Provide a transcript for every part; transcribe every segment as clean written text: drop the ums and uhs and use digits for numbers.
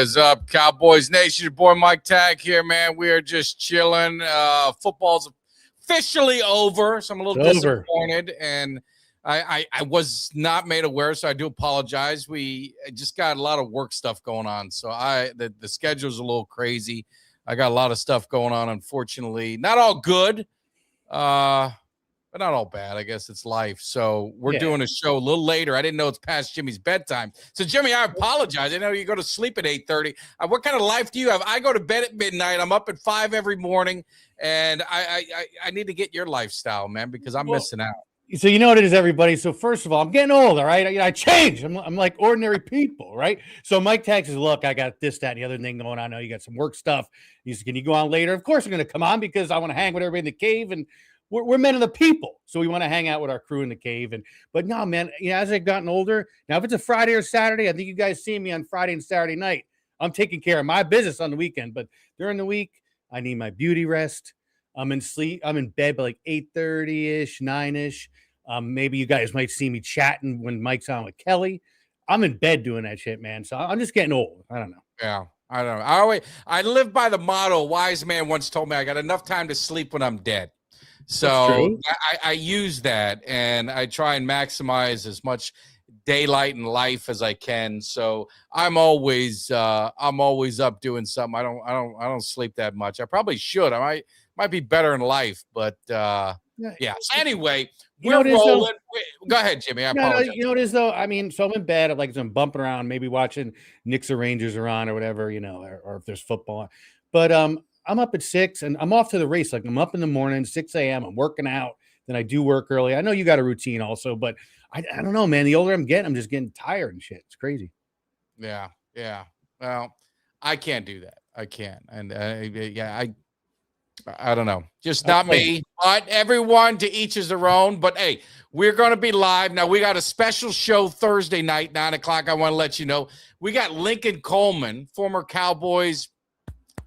is up, Cowboys Nation? Your boy Mike Tag here, man. We are just chilling. Football's officially over, so I'm a little disappointed, and I was not made aware, so I do apologize. We just got a lot of work stuff going on, so the schedule's a little crazy. I got a lot of stuff going on, unfortunately. Not all good, but not all bad. I guess it's life. So we're doing a show a little later. I didn't know it's past Jimmy's bedtime. So, Jimmy, I apologize. I know you go to sleep at 8:30. What kind of life do you have? I go to bed at midnight. I'm up at 5 every morning, and I need to get your lifestyle, man, because I'm missing out. So you know what it is, everybody. So first of all, I'm getting old, all right? I changed. I'm like ordinary people, right? So Mike Tag says, look, I got this, that, and the other thing going on. I know you got some work stuff. He says, can you go on later? Of course I'm going to come on because I want to hang with everybody in the cave, and we're men of the people, so we want to hang out with our crew in the cave. But no, man, as I've gotten older, now if it's a Friday or Saturday, I think you guys see me on Friday and Saturday night. I'm taking care of my business on the weekend, but during the week, I need my beauty rest. I'm in bed by like 8:30-ish, 9-ish. Maybe you guys might see me chatting when Mike's on with Kelly. I'm in bed doing that shit, man. So I'm just getting old. I don't know. Yeah, I don't know. I live by the motto. A wise man once told me I got enough time to sleep when I'm dead. So I use that, and I try and maximize as much daylight in life as I can. So I'm always up doing something. I don't sleep that much. I probably should. I might be better in life, but yeah. So anyway, we're rolling. Go ahead, Jimmy. I apologize. You know what it is though? I mean, so I'm in bed. I'm bumping around, maybe watching Knicks or Rangers are on or whatever, or if there's football. But I'm up at 6 and I'm off to the race. Like I'm up in the morning, 6 a.m. I'm working out. Then I do work early. I know you got a routine also, but I don't know, man. The older I'm getting, I'm just getting tired and shit. It's crazy. Yeah. Well, I can't do that. I can't. And I don't know. Just not me. But everyone, to each is their own. But hey, we're going to be live. Now, we got a special show Thursday night, 9 o'clock. I want to let you know. We got Lincoln Coleman, former Cowboys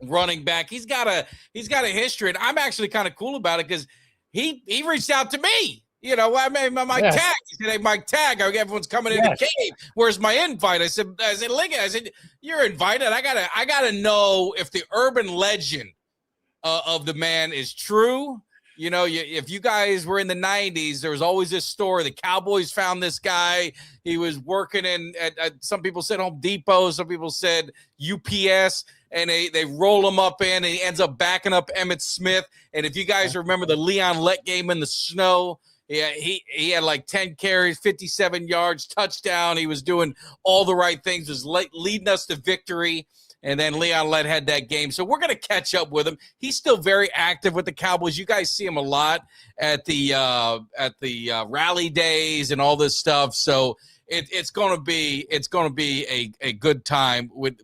running back. He's got a history, and I'm actually kind of cool about it because he reached out to me. I mean, Mike Tag. He said, "Hey, Mike Tag, everyone's coming in the cave. Where's my invite?" I said, Lincoln. I said, "You're invited. I gotta know if the urban legend of the man is true." If you guys were in the 90s, there was always this story. The Cowboys found this guy. He was working at some people said Home Depot, some people said UPS, and they roll him up in, and he ends up backing up Emmitt Smith. And if you guys remember the Leon Lett game in the snow, he had like 10 carries, 57 yards, touchdown. He was doing all the right things, was leading us to victory. And then Leon Lett had that game. So we're going to catch up with him. He's still very active with the Cowboys. You guys see him a lot at the rally days and all this stuff. So it's going to be a good time with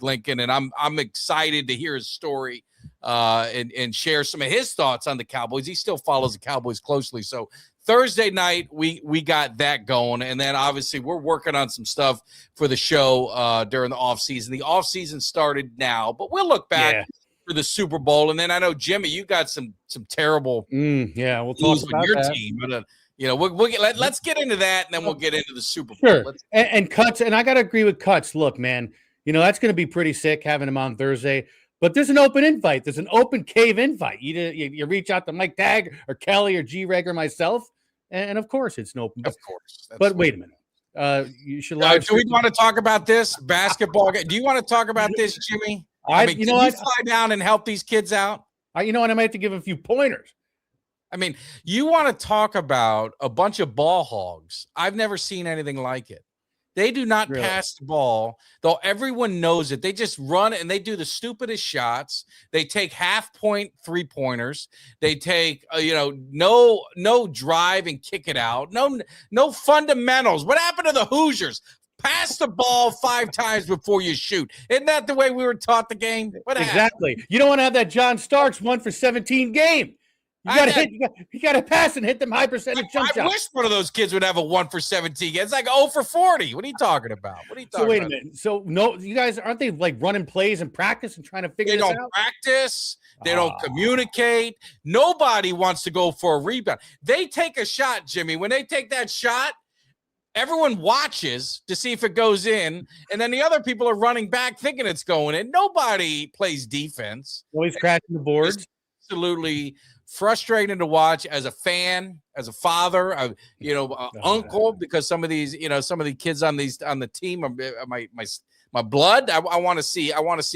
Lincoln. And I'm excited to hear his story and share some of his thoughts on the Cowboys. He still follows the Cowboys closely. So Thursday night, we got that going. And then, obviously, we're working on some stuff for the show during the offseason. The offseason started now, but we'll look back for the Super Bowl. And then I know, Jimmy, you got some terrible we'll talk about your that. team. But, let's get into that, and then we'll get into the Super Bowl. Sure. And Cuts, and I got to agree with Cuts. Look, man, that's going to be pretty sick having him on Thursday. But there's an open invite. There's an open cave invite. You reach out to Mike Tag or Kelly or G-Reg or myself, and of course it's an open. Of course. But wait a minute. You should live. Do we want to talk about this basketball game? Do you want to talk about this, Jimmy? Can you fly down and help these kids out? I might have to give a few pointers. I mean, you want to talk about a bunch of ball hogs. I've never seen anything like it. They do not pass the ball, though everyone knows it. They just run and they do the stupidest shots. They take half-point three-pointers. They take, no drive and kick it out. No fundamentals. What happened to the Hoosiers? Pass the ball 5 times before you shoot. Isn't that the way we were taught the game? Exactly. You don't want to have that John Starks 1 for 17 game. You got to pass and hit them high percentage jump shots. I wish one of those kids would have a 1 for 17. It's like 0 for 40. What are you talking about? So wait a minute. So no, you guys aren't they like running plays and practice and trying to figure this out? They don't practice. They don't communicate. Nobody wants to go for a rebound. They take a shot, Jimmy. When they take that shot, Everyone watches to see if it goes in, and then the other people are running back thinking it's going in. Nobody plays defense. Always crashing the boards. It's absolutely frustrating to watch as a fan, as a father, uncle, because some of these, some of the kids on the team are my blood. I want to see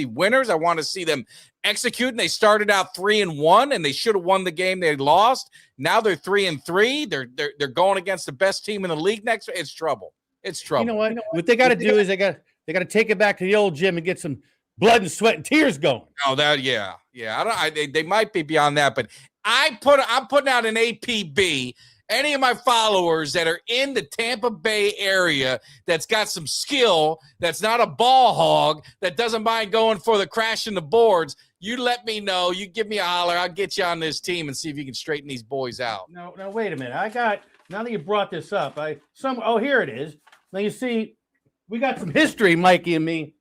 winners. I want to see them execute. And they started out 3-1, and they should have won the game they lost. Now they're 3-3. They're going against the best team in the league next. It's trouble. It's trouble. You know what? What they got to do is they got to take it back to the old gym and get some blood and sweat and tears going. Oh, yeah. They might be beyond that, but I'm putting out an APB. Any of my followers that are in the Tampa Bay area that's got some skill, that's not a ball hog, that doesn't mind going for the crash in the boards, you let me know. You give me a holler. I'll get you on this team and see if you can straighten these boys out. No, wait a minute. Now that you brought this up, here it is. Now you see, we got some history, Mikey and me,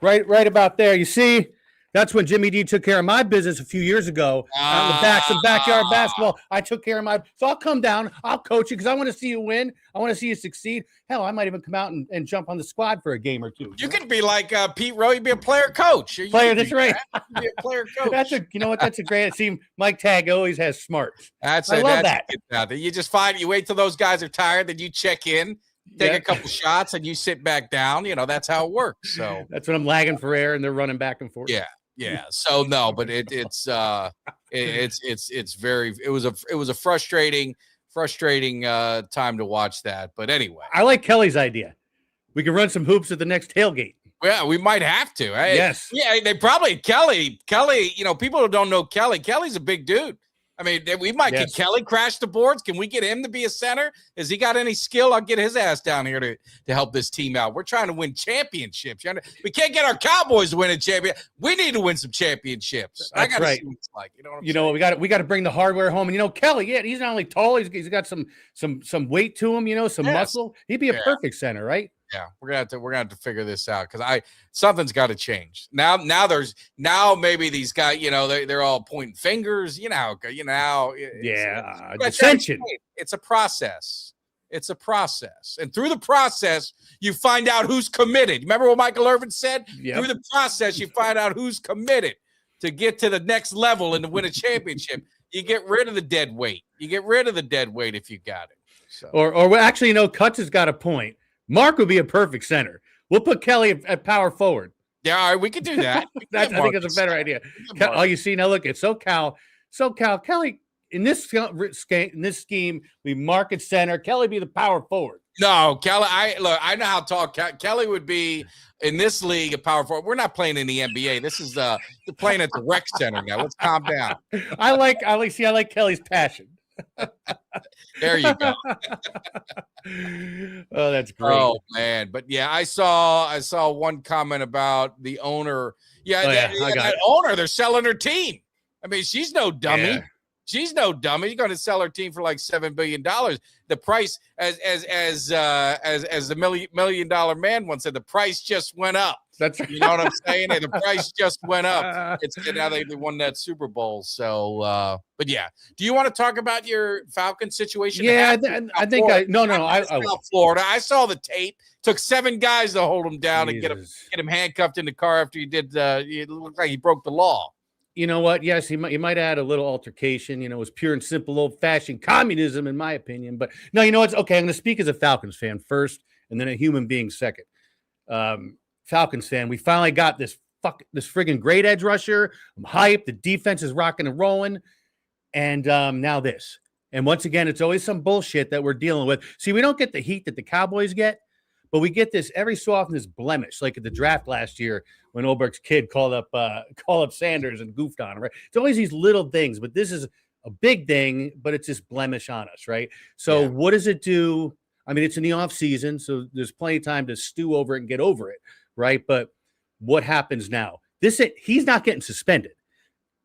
right about there. You see, that's when Jimmy Dee took care of my business a few years ago. Out in the back, some backyard basketball. I took care of so I'll come down. I'll coach you because I want to see you win. I want to see you succeed. Hell, I might even come out and jump on the squad for a game or two. You can be like Pete Rowe. You'd be a player coach. That's right. Be a player coach. That's a great. See, Mike Tag always has smarts. I love that. You just you wait till those guys are tired, then you check in. Take a couple shots and you sit back down. That's how it works. So that's when I'm lagging for air and they're running back and forth. Yeah. So no, but it was a frustrating time to watch that. But anyway, I like Kelly's idea. We can run some hoops at the next tailgate. Yeah, we might have to. Yes. Yeah, they probably Kelly. People who don't know Kelly's a big dude. I mean, we might get Kelly crash the boards. Can we get him to be a center? Has he got any skill? I'll get his ass down here to help this team out. We're trying to win championships. We can't get our Cowboys to win a champion. We need to win some championships. That's I got to right. see what it's like. We got to bring the hardware home. And Kelly, he's not only tall, he's got some weight to him. Some muscle. He'd be a perfect center, right? Yeah, we're gonna have to figure this out because something's got to change. Now maybe these guys, they're all pointing fingers. Dissension. It's a process. And through the process, you find out who's committed. Remember what Michael Irvin said? Yep. Through the process, you find out who's committed to get to the next level and to win a championship. You get rid of the dead weight. You get rid of the dead weight if you got it. So. Or actually, Cutts has got a point. Mark would be a perfect center. We'll put Kelly at power forward. Yeah, all right, we could do that. I think that's a better idea. You see, now look at SoCal, Kelly in this scheme, we mark at center. Kelly be the power forward. No, Kelly. I know how tall Kelly would be in this league. A power forward. We're not playing in the NBA. This is playing at the rec center now. Let's calm down. I like Kelly's passion. There you go. Oh, that's great. Oh man, but yeah, I saw one comment about the owner. That owner, they're selling her team. I mean, she's no dummy. Yeah. She's no dummy. You're going to sell her team for like $7 billion. The price, as the $1 million man once said, the price just went up. That's right. You know what I'm saying? And the price just went up. It's now they won that Super Bowl. So, but yeah. Do you want to talk about your Falcon situation? Yeah, I think I Florida. I saw the tape. Took 7 guys to hold him down and get him handcuffed in the car after he did. It looked like he broke the law. You know what? Yes, he might add a little altercation. It was pure and simple old-fashioned communism, in my opinion. But no, it's okay. I'm going to speak as a Falcons fan first, and then a human being second. Falcons fan, we finally got this friggin' great edge rusher. I'm hyped. The defense is rocking and rolling, and now this. And once again, it's always some bullshit that we're dealing with. See, we don't get the heat that the Cowboys get, but we get this every so often, this blemish, like at the draft last year when Olberg's kid called up Sanders and goofed on him, right? It's always these little things, but this is a big thing, but it's this blemish on us, right? So What does it do? I mean, it's in the off season, so there's plenty of time to stew over it and get over it, right? But what happens now? He's not getting suspended.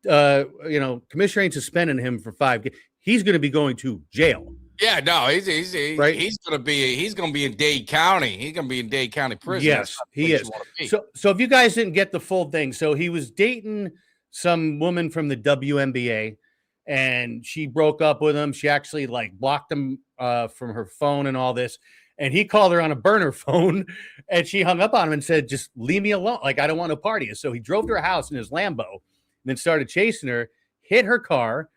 Commissioner ain't suspending him for 5 games. He's going to be going to jail. Yeah, no, he's going to be in Dade County. He's going to be in Dade County prison. Yes, he is. So if you guys didn't get the full thing, so he was dating some woman from the WNBA, and she broke up with him. She actually blocked him from her phone and all this. And he called her on a burner phone, and she hung up on him and said, "Just leave me alone. Like, I don't want to party." So he drove to her house in his Lambo, and then started chasing her, hit her car,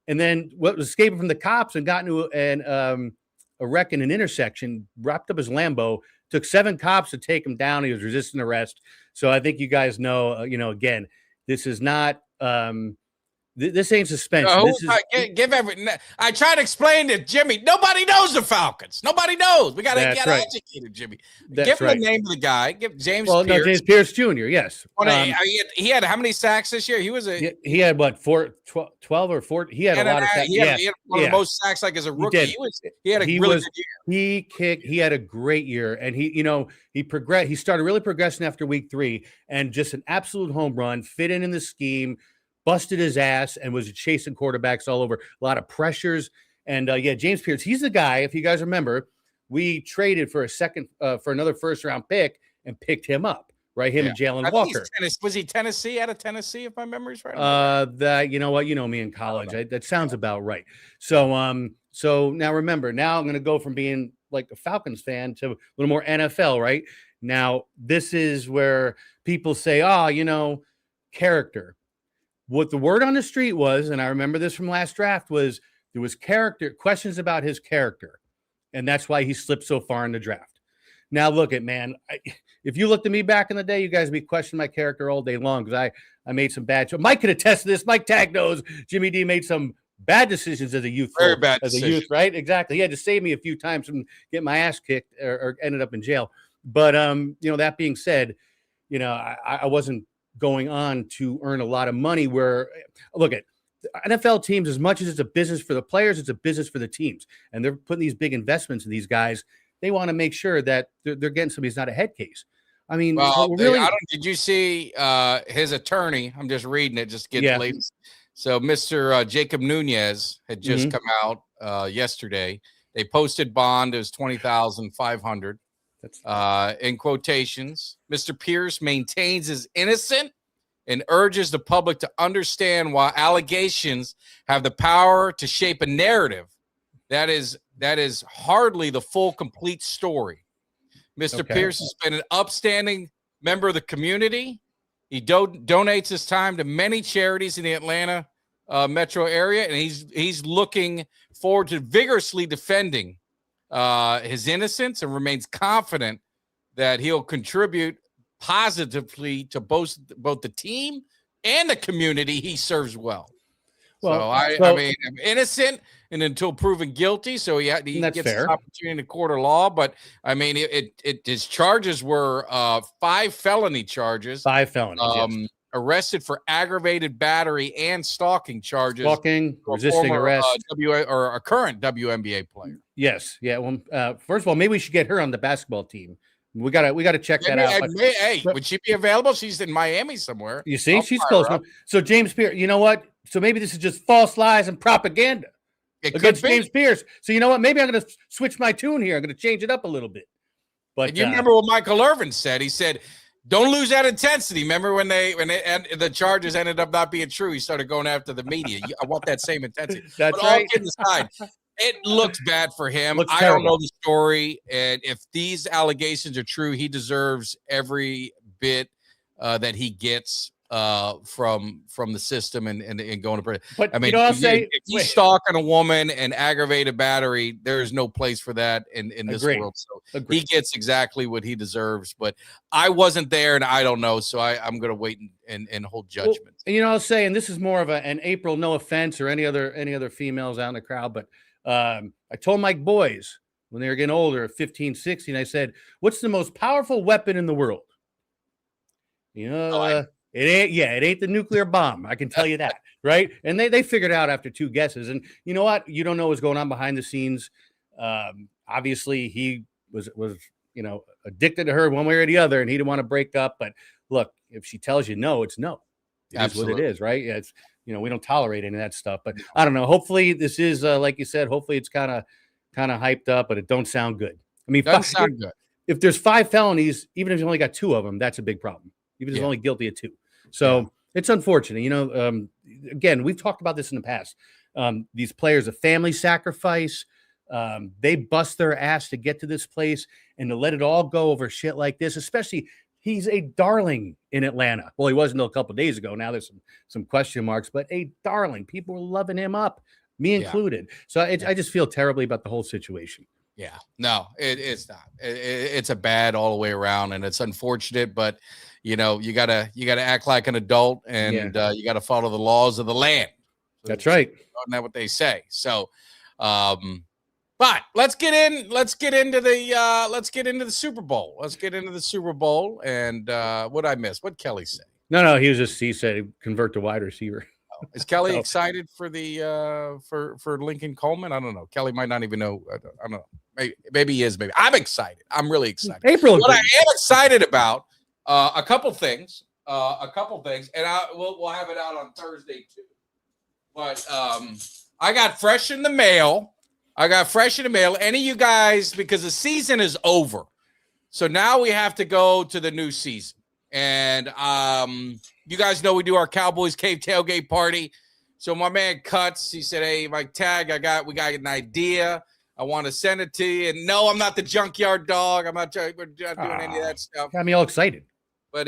and then was escaping from the cops and got into a wreck in an intersection, wrapped up his Lambo, took 7 cops to take him down. He was resisting arrest. So I think you guys know, again, this is not this ain't suspension. This is I try to explain to Jimmy. Nobody knows the Falcons. Nobody knows. We got to get educated, Jimly. Give him the name of the guy. Give James Pierce. No, James Pierce Jr. Yes. He had how many sacks this year? He had what, 12 or 14. He had a lot of sacks. He had one of the most sacks as a rookie. He had a really good year. He had a great year, and he progressed. He started really progressing after week 3, and just an absolute home run, fit in the scheme, busted his ass, and was chasing quarterbacks all over. A lot of pressures. And James Pierce, he's the guy, if you guys remember, we traded for another first-round pick and picked him up, right? Him and Jalen Walker. Was he Tennessee, out of Tennessee, if my memory's right? You know what? You know me in college. That sounds about right. So now remember, now I'm going to go from being like a Falcons fan to a little more NFL, right? Now, this is where people say, character. What the word on the street was, and I remember this from last draft, was there was questions about his character, and that's why he slipped so far in the draft. Now, look at, man, if you looked at me back in the day, you guys would be questioning my character all day long because I made some bad choices. Mike could attest to this. Mike Tag knows Jimmy Dee made some bad decisions as a youth. Very bad decisions. A youth, right? Exactly. He had to save me a few times from getting my ass kicked or ended up in jail. But, that being said, I wasn't going on to earn a lot of money where, look at NFL teams, as much as it's a business for the players, it's a business for the teams. And they're putting these big investments in these guys. They want to make sure that they're getting somebody who's not a head case. I mean, did you see his attorney? I'm just reading it, just getting the latest. So Mr. Jacob Nunez had just come out yesterday. They posted bond as $20,500. In quotations, Mr. Pierce maintains his innocent and urges the public to understand why allegations have the power to shape a narrative that is hardly the full, complete story. Mr. Pierce has been an upstanding member of the community. He donates his time to many charities in the Atlanta metro area, and he's looking forward to vigorously defending his innocence and remains confident that he'll contribute positively to both the team and the community he serves well. I mean, I'm innocent and until proven guilty, so he gets an opportunity in the court of law. But I mean, his charges were 5 felony charges. 5 felonies. Arrested for aggravated battery and stalking charges. Resisting arrest. Or a current WNBA player. Yes. Yeah. Well, first of all, maybe we should get her on the basketball team. We gotta check that out. Would she be available? She's in Miami somewhere. You see, she's close. So James Pierce, you know what? So maybe this is just false lies and propaganda against James Pierce. So you know what? Maybe I'm going to switch my tune here. I'm going to change it up a little bit. But you remember what Michael Irvin said? He said, "Don't lose that intensity." Remember when the charges ended up not being true? He started going after the media. I want that same intensity. That's right. All kidding aside, it looks bad for him. I don't know the story, and if these allegations are true, he deserves every bit that he gets from the system and going to prison. But I mean, if he's stalking a woman and aggravated battery, there is no place for that in this world. So he gets exactly what he deserves. But I wasn't there, and I don't know, so I'm going to wait and hold judgment. Well, I'll say, and this is more of an April, no offense, or any other females out in the crowd, but I told my boys when they were getting older, 15, 16, I said, "What's the most powerful weapon in the world?" It ain't the nuclear bomb. I can tell you that, right? And they figured out after 2 guesses. And you know what? You don't know what's going on behind the scenes. Obviously, he was addicted to her one way or the other, and he didn't want to break up. But look, if she tells you no, it's no. That's what it is, right? It's we don't tolerate any of that stuff. But I don't know. Hopefully, this is like you said. Hopefully, it's kind of hyped up, but it don't sound good. I mean, doesn't sound good. If there's 5 felonies, even if you only got 2 of them, that's a big problem. Even if he's only guilty of 2. So it's unfortunate. Again, we've talked about this in the past. These players, a family sacrifice, They bust their ass to get to this place, and to let it all go over shit like this, especially he's a darling in Atlanta. Well, he was until a couple of days ago. Now there's some question marks, but a darling. People were loving him up, me included. So I just feel terribly about the whole situation. Yeah, no, it's not. It's a bad all the way around, and it's unfortunate. But you gotta act like an adult, and you gotta follow the laws of the land. That's right. Isn't that what they say? So, but let's get into the Super Bowl. Let's get into the Super Bowl. And what I missed? What Kelly say? No, he said convert to wide receiver. Is Kelly excited for the for Lincoln Coleman? I don't know. Kelly might not even know. I don't know. Maybe he is. Maybe I'm excited. I'm really excited. What I am excited about a couple things, and we'll have it out on Thursday too. But I got fresh in the mail. Any of you guys, because the season is over, so now we have to go to the new season. And you guys know we do our Cowboys Cave tailgate party. So my man Cuts, he said, "Hey, Mike Tag, we got an idea. I want to send it to you." And no, I'm not the junkyard dog. I'm not doing any of that stuff. Got me all excited. But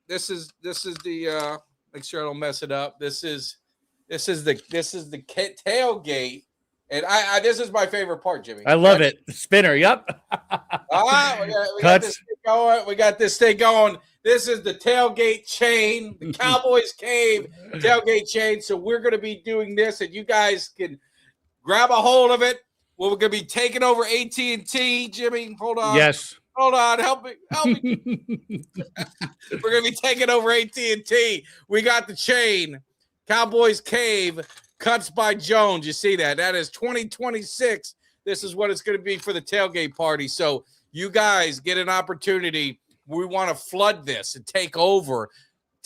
this is the make sure I don't mess it up. This is the tailgate. And I this is my favorite part, Jimmy. I love it. The spinner. Yep. We got this thing going. We got this thing going. This is the tailgate chain, the Cowboys Cave tailgate chain. So we're going to be doing this, and you guys can grab a hold of it. We're going to be taking over AT&T. Jimmy, hold on. Yes. Hold on. Help me. We're going to be taking over AT&T. We got the chain. Cowboys Cave. Cuts by Jones. You see that? That is 2026. This is what it's going to be for the tailgate party. So you guys get an opportunity. We want to flood this and take over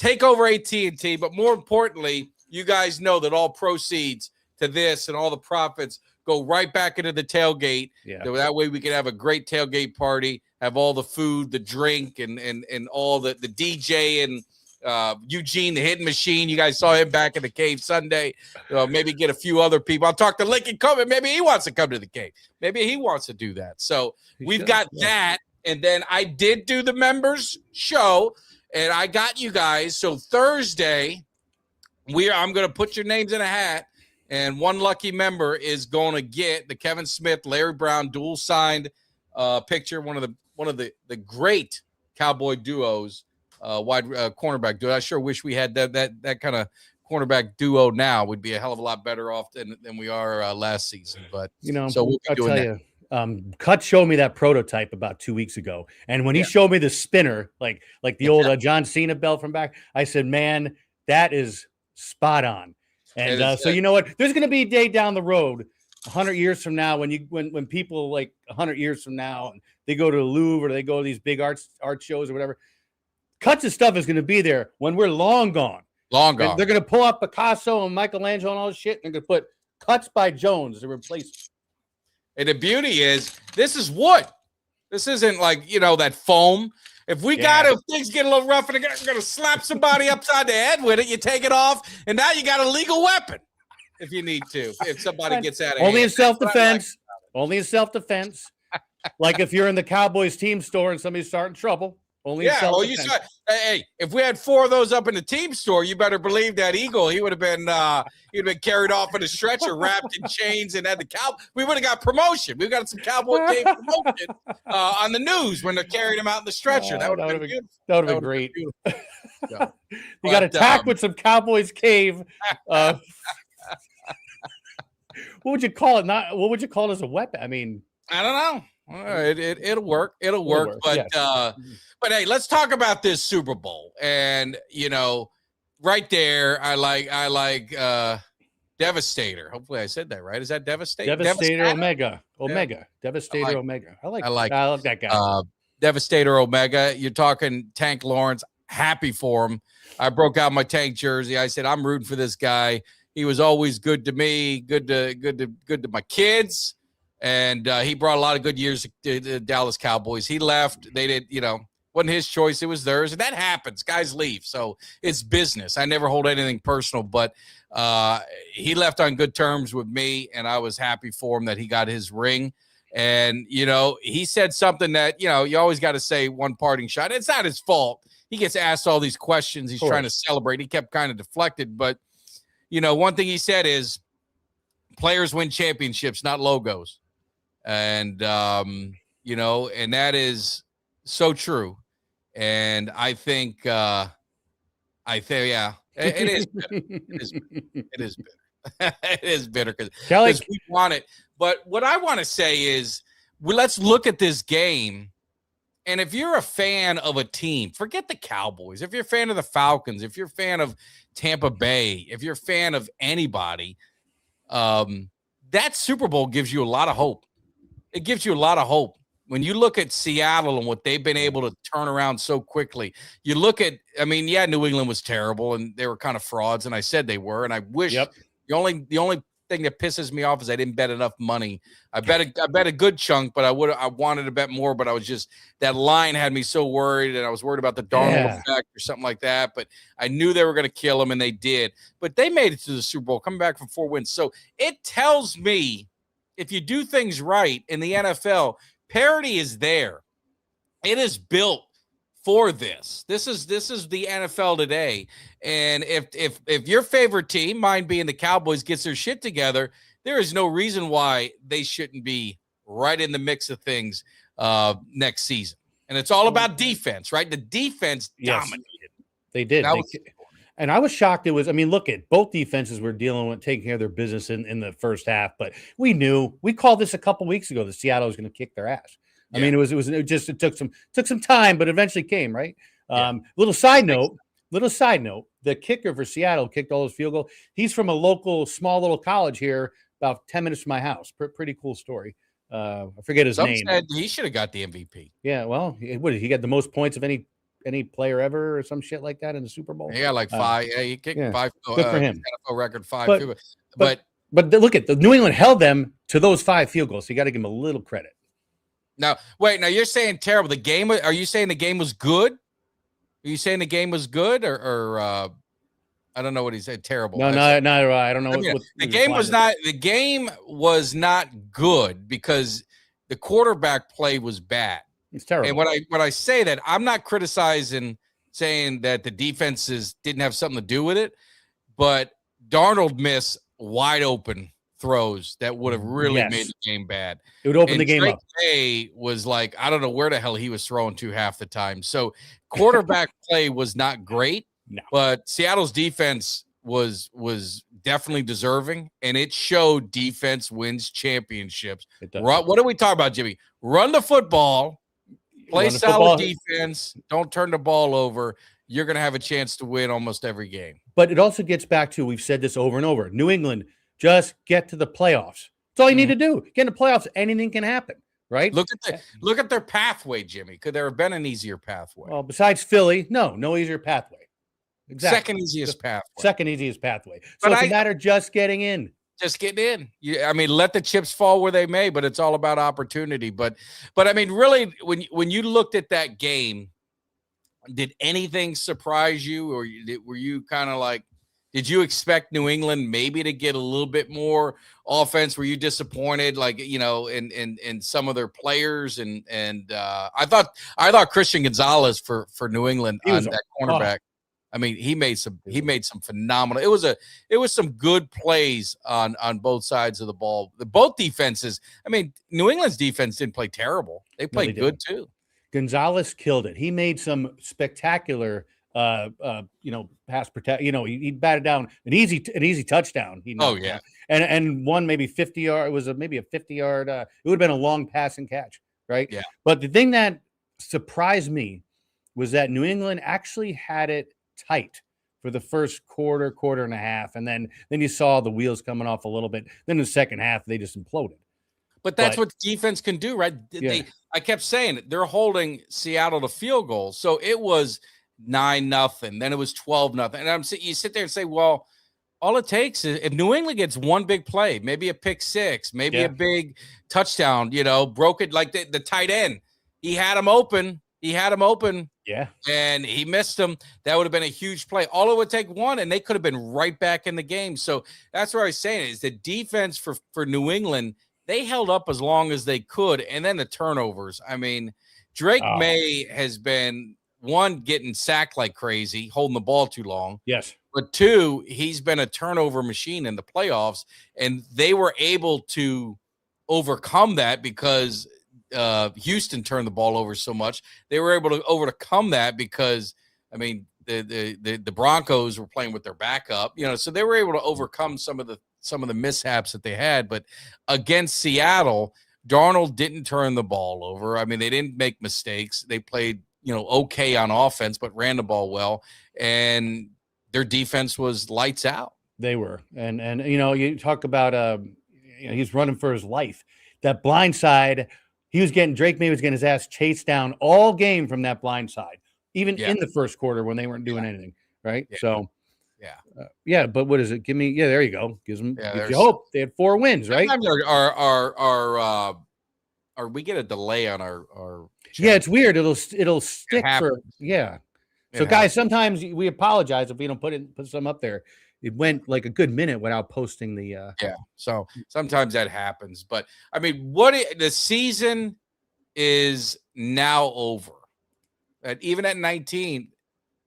AT&T. But more importantly, you guys know that all proceeds to this and all the profits go right back into the tailgate. Yeah. So that way we can have a great tailgate party, have all the food, the drink, and all the DJ and Eugene, the Hidden Machine. You guys saw him back in the cave Sunday. Maybe get a few other people. I'll talk to Lincoln Coleman. Maybe he wants to come to the cave. Maybe he wants to do that. So we've got that. And then I did do the members show, and I got you guys. So Thursday, I'm going to put your names in a hat, and one lucky member is going to get the Kevin Smith, Larry Brown dual signed picture. One of the great Cowboy duos. Wide cornerback duo. I sure wish we had that kind of cornerback duo now. We'd be a hell of a lot better off than we are last season. But so we'll be doing that. Cut showed me that prototype about 2 weeks ago, and when he showed me the spinner, like the old John Cena belt from back, I said, "Man, that is spot on." And so you know what? There's going to be a day down the road, 100 years from now, when people like 100 years from now, and they go to the Louvre or they go to these big art shows or whatever. Cuts of stuff is going to be there when we're long gone. Long gone. They're going to pull up Picasso and Michelangelo and all this shit, and they're going to put Cuts by Jones to replace it. And the beauty is, this is wood. This isn't like, that foam. If things get a little rough and they're going to slap somebody upside the head with it, you take it off, and now you got a legal weapon if you need to. If somebody gets out of Only hand. in self-defense. Only in self-defense. Like if you're in the Cowboys team store and somebody's starting trouble. Only hey, if we had 4 of those up in the team store, you better believe that eagle, he would have been carried off in a stretcher, wrapped in chains, and had the cow. We would have got promotion. We've got some Cowboy Cave promotion on the news when they're carrying him out in the stretcher. That would have been beautiful. That would have been great. You got attacked with some Cowboys Cave. What would you call it? What would you call it as a weapon? I mean, I don't know. It'll work. It'll work. But but hey, let's talk about this Super Bowl. And right there, I like Devastator. Hopefully, I said that right. Is that Devastator? Devastator Omega. Devastator Omega. I like that guy. Devastator Omega. You're talking Tank Lawrence. Happy for him. I broke out my Tank jersey. I said I'm rooting for this guy. He was always good to me. Good to my kids. And he brought a lot of good years to the Dallas Cowboys. He left. They did, Wasn't his choice. It was theirs. And that happens. Guys leave. So it's business. I never hold anything personal, but he left on good terms with me, and I was happy for him that he got his ring. And, he said something that, you always got to say one parting shot. It's not his fault. He gets asked all these questions. He's trying to celebrate. He kept kind of deflected. But, one thing he said is players win championships, not logos. And, and that is so true. And I think, yeah, it is bitter. It is bitter. It is bitter because we want it. But what I want to say is, let's look at this game. And if you're a fan of a team, forget the Cowboys. If you're a fan of the Falcons, if you're a fan of Tampa Bay, if you're a fan of anybody, that Super Bowl gives you a lot of hope. It gives you a lot of hope. When you look at Seattle and what they've been able to turn around so quickly, you look at, New England was terrible and they were kind of frauds, and I said they were, and I wish the only thing that pisses me off is I didn't bet enough money. I bet a good chunk, but I wanted to bet more, but I was just, that line had me so worried, and I was worried about the Darnold effect or something like that, but I knew they were going to kill him, and they did. But they made it to the Super Bowl, coming back from 4 wins. So it tells me if you do things right in the NFL, parity is there. It is built for this. This is the NFL today. And if your favorite team, mine being the Cowboys, gets their shit together, there is no reason why they shouldn't be right in the mix of things next season. And it's all about defense, right? The defense dominated. They did. And I was shocked. It was, look at both defenses were dealing with taking care of their business in the first half, but we called this a couple weeks ago that Seattle was going to kick their ass. Yeah. It took some time, but eventually came, right? Little side note, the kicker for Seattle kicked all those field goals. He's from a local, small little college here, about 10 minutes from my house. Pretty cool story. I forget his name. Said he should have got the MVP. Yeah, well, he got the most points of any player ever or some shit like that in the Super Bowl. Yeah, like 5. He kicked 5. Good for him. NFL record 5. But look at the New England held them to those 5 field goals. So you got to give them a little credit. Now, wait. Now you're saying terrible. The game. Are you saying the game was good? Are you saying the game was good, or I don't know what he said. Terrible. No. I don't know. The game was not. The game was not good because the quarterback play was bad. It's terrible. And when I say that, I'm not criticizing saying that the defenses didn't have something to do with it, but Darnold missed wide open throws that would have really made the game bad. It would open the game up. Drake was like, I don't know where the hell he was throwing to half the time. So quarterback play was not great, but Seattle's defense was definitely deserving, and it showed defense wins championships. What are we talking about, Jimmy? Run the football, play solid defense, don't turn the ball over. You're going to have a chance to win almost every game. But it also gets back to, we've said this over and over, New England, just get to the playoffs. That's all you need to do. Get in the playoffs. Anything can happen, right? Look at their pathway, Jimmy. Could there have been an easier pathway? Well, besides Philly, no easier pathway. Exactly. Second easiest pathway. So it's a matter of just getting in. Just getting in. Let the chips fall where they may, but it's all about opportunity. But really, when you looked at that game, did anything surprise you, or were you kind of like, did you expect New England maybe to get a little bit more offense? Were you disappointed, in some of their players? And I thought Christian Gonzalez for New England on that cornerback. He made some phenomenal. It was some good plays on both sides of the ball. Both defenses. New England's defense didn't play terrible. They played good too. Gonzalez killed it. He made some spectacular pass protect. He batted down an easy touchdown. And one maybe 50 yard. It was maybe a 50-yard. It would have been a long passing catch, right? Yeah. But the thing that surprised me was that New England actually had it tight for the first quarter and a half, and then you saw the wheels coming off a little bit. Then in the second half, they just imploded. But that's what defense can do, right? I kept saying it. They're holding Seattle to field goals, so it was 9-0. Then it was 12-0. And you sit there and say, well, all it takes is if New England gets one big play, maybe a pick six, maybe a big touchdown, broke it like the tight end. He had him open. He had him open. Yeah. And he missed them. That would have been a huge play. All it would take one, and they could have been right back in the game. So that's what I was saying is the defense for New England, they held up as long as they could. And then the turnovers. I mean, Drake May has been, one, getting sacked like crazy, holding the ball too long. Yes. But two, he's been a turnover machine in the playoffs. And they were able to overcome that because Houston turned the ball over so much. They were able to overcome that because, I mean, the Broncos were playing with their backup, so they were able to overcome some of the mishaps that they had. But against Seattle, Darnold didn't turn the ball over. I mean, they didn't make mistakes. They played, okay on offense, but ran the ball well, and their defense was lights out. They were, and you talk about he's running for his life. That blind side. Drake May was getting his ass chased down all game from that blind side, even in the first quarter when they weren't doing anything. Right. Yeah. So, but what is it? There you go. Gives you hope. They had 4 wins, right? We get a delay on our chat. Yeah, it's weird. It'll stick for, So guys, sometimes we apologize if we don't put some up there. It went like a good minute without posting the So sometimes that happens. But I mean, the season is now over. Even at 19.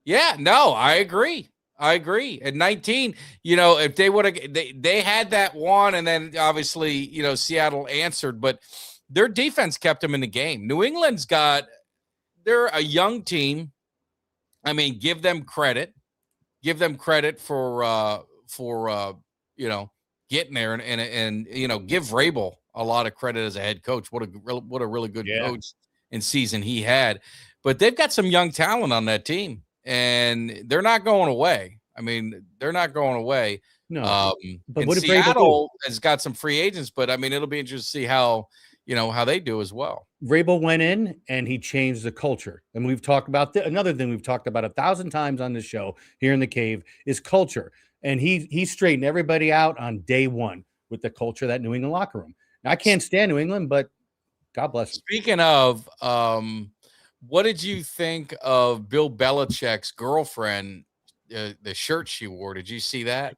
Yeah, no, I agree. At 19, if they would have, they had that one, and then obviously, Seattle answered, but their defense kept them in the game. New England's they're a young team. I mean, give them credit. Give them credit for getting there and give Vrabel a lot of credit as a head coach. What a really good coach and season he had. But they've got some young talent on that team, and they're not going away. I mean, they're not going away. No, but what Seattle has got some free agents, but I mean, it'll be interesting to see how they do as well. Vrabel went in and he changed the culture. And we've talked about another thing we've talked about 1,000 times on this show here in the cave is culture. And he straightened everybody out on day one with the culture of that New England locker room. Now, I can't stand New England, but God bless him. Speaking of, what did you think of Bill Belichick's girlfriend, the shirt she wore? Did you see that?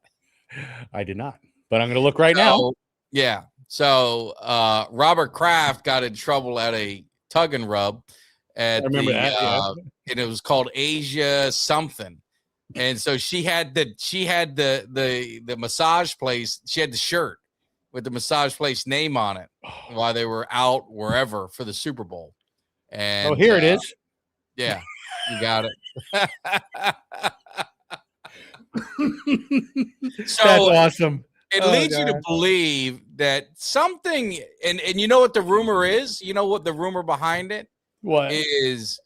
I did not, but I'm going to look right now. Yeah. So Robert Kraft got in trouble at a tug and rub at and it was called Asia something. And so she had the massage place. She had the shirt with the massage place name on it while they were out wherever for the Super Bowl. And here it is. Yeah, you got it. So that's awesome. It leads you to believe that something, and you know what the rumor is? You know what the rumor behind it? What is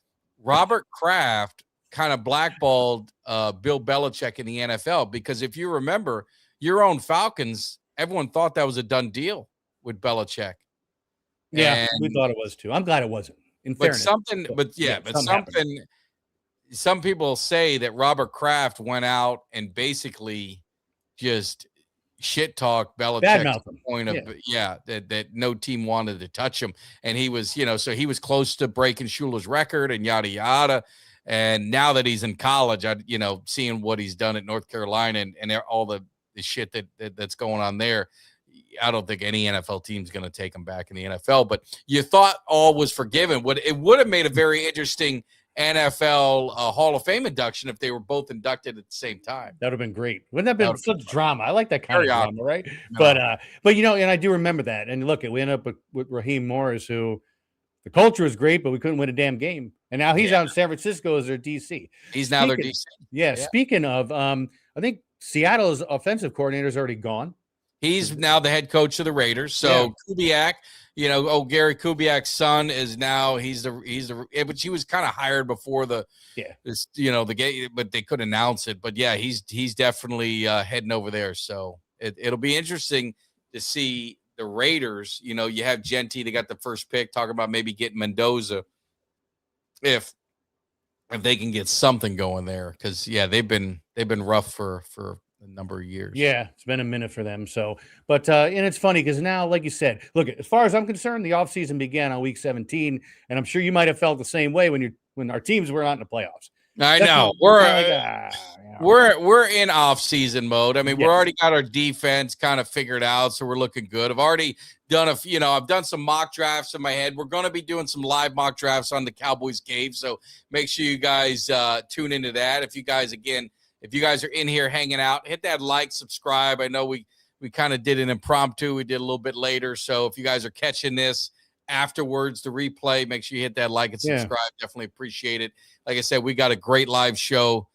Robert Kraft kind of blackballed Bill Belichick in the NFL? Because if you remember, your own Falcons, everyone thought that was a done deal with Belichick. Yeah, we thought it was too. I'm glad it wasn't. In fairness, some people say that Robert Kraft went out and basically just shit talk Belichick to the point of that no team wanted to touch him, and he was so he was close to breaking Shula's record and yada yada. And now that he's in college, seeing what he's done at North Carolina and all the shit that's going on there, I don't think any NFL team's going to take him back in the NFL. But you thought all was forgiven. It would have made a very interesting NFL Hall of Fame induction if they were both inducted at the same time. That would have been great. Wouldn't that have been such drama? I like that kind of drama, right? No. But and I do remember that. And look, we ended up with Raheem Morris, who the culture was great, but we couldn't win a damn game. And now he's out in San Francisco as their DC. He's now their DC. Yeah. Speaking of, I think Seattle's offensive coordinator is already gone. He's now the head coach of the Raiders. So Kubiak, Gary Kubiak's son is now but he was kind of hired before the game, but they couldn't announce it. But yeah, he's definitely heading over there. So it'll be interesting to see the Raiders. You have Genti, they got the first pick, talking about maybe getting Mendoza if they can get something going there, because they've been rough for a number of years. Yeah, it's been a minute for them. So, but and it's funny because now, like you said, look, as far as I'm concerned, the offseason began on week 17, and I'm sure you might have felt the same way when our teams were not in the playoffs. I That's know we're like, we're in off season mode. I mean, Yes. we're already got our defense kind of figured out, so we're looking good. I've already done I've done some mock drafts in my head. We're going to be doing some live mock drafts on the Cowboys Cave, so make sure you guys tune into that. If you guys are in here hanging out, hit that like, subscribe. I know we kind of did an impromptu. We did a little bit later, so if you guys are catching this afterwards, the replay, make sure you hit that like and subscribe. Definitely appreciate it. Like I said, we got a great live show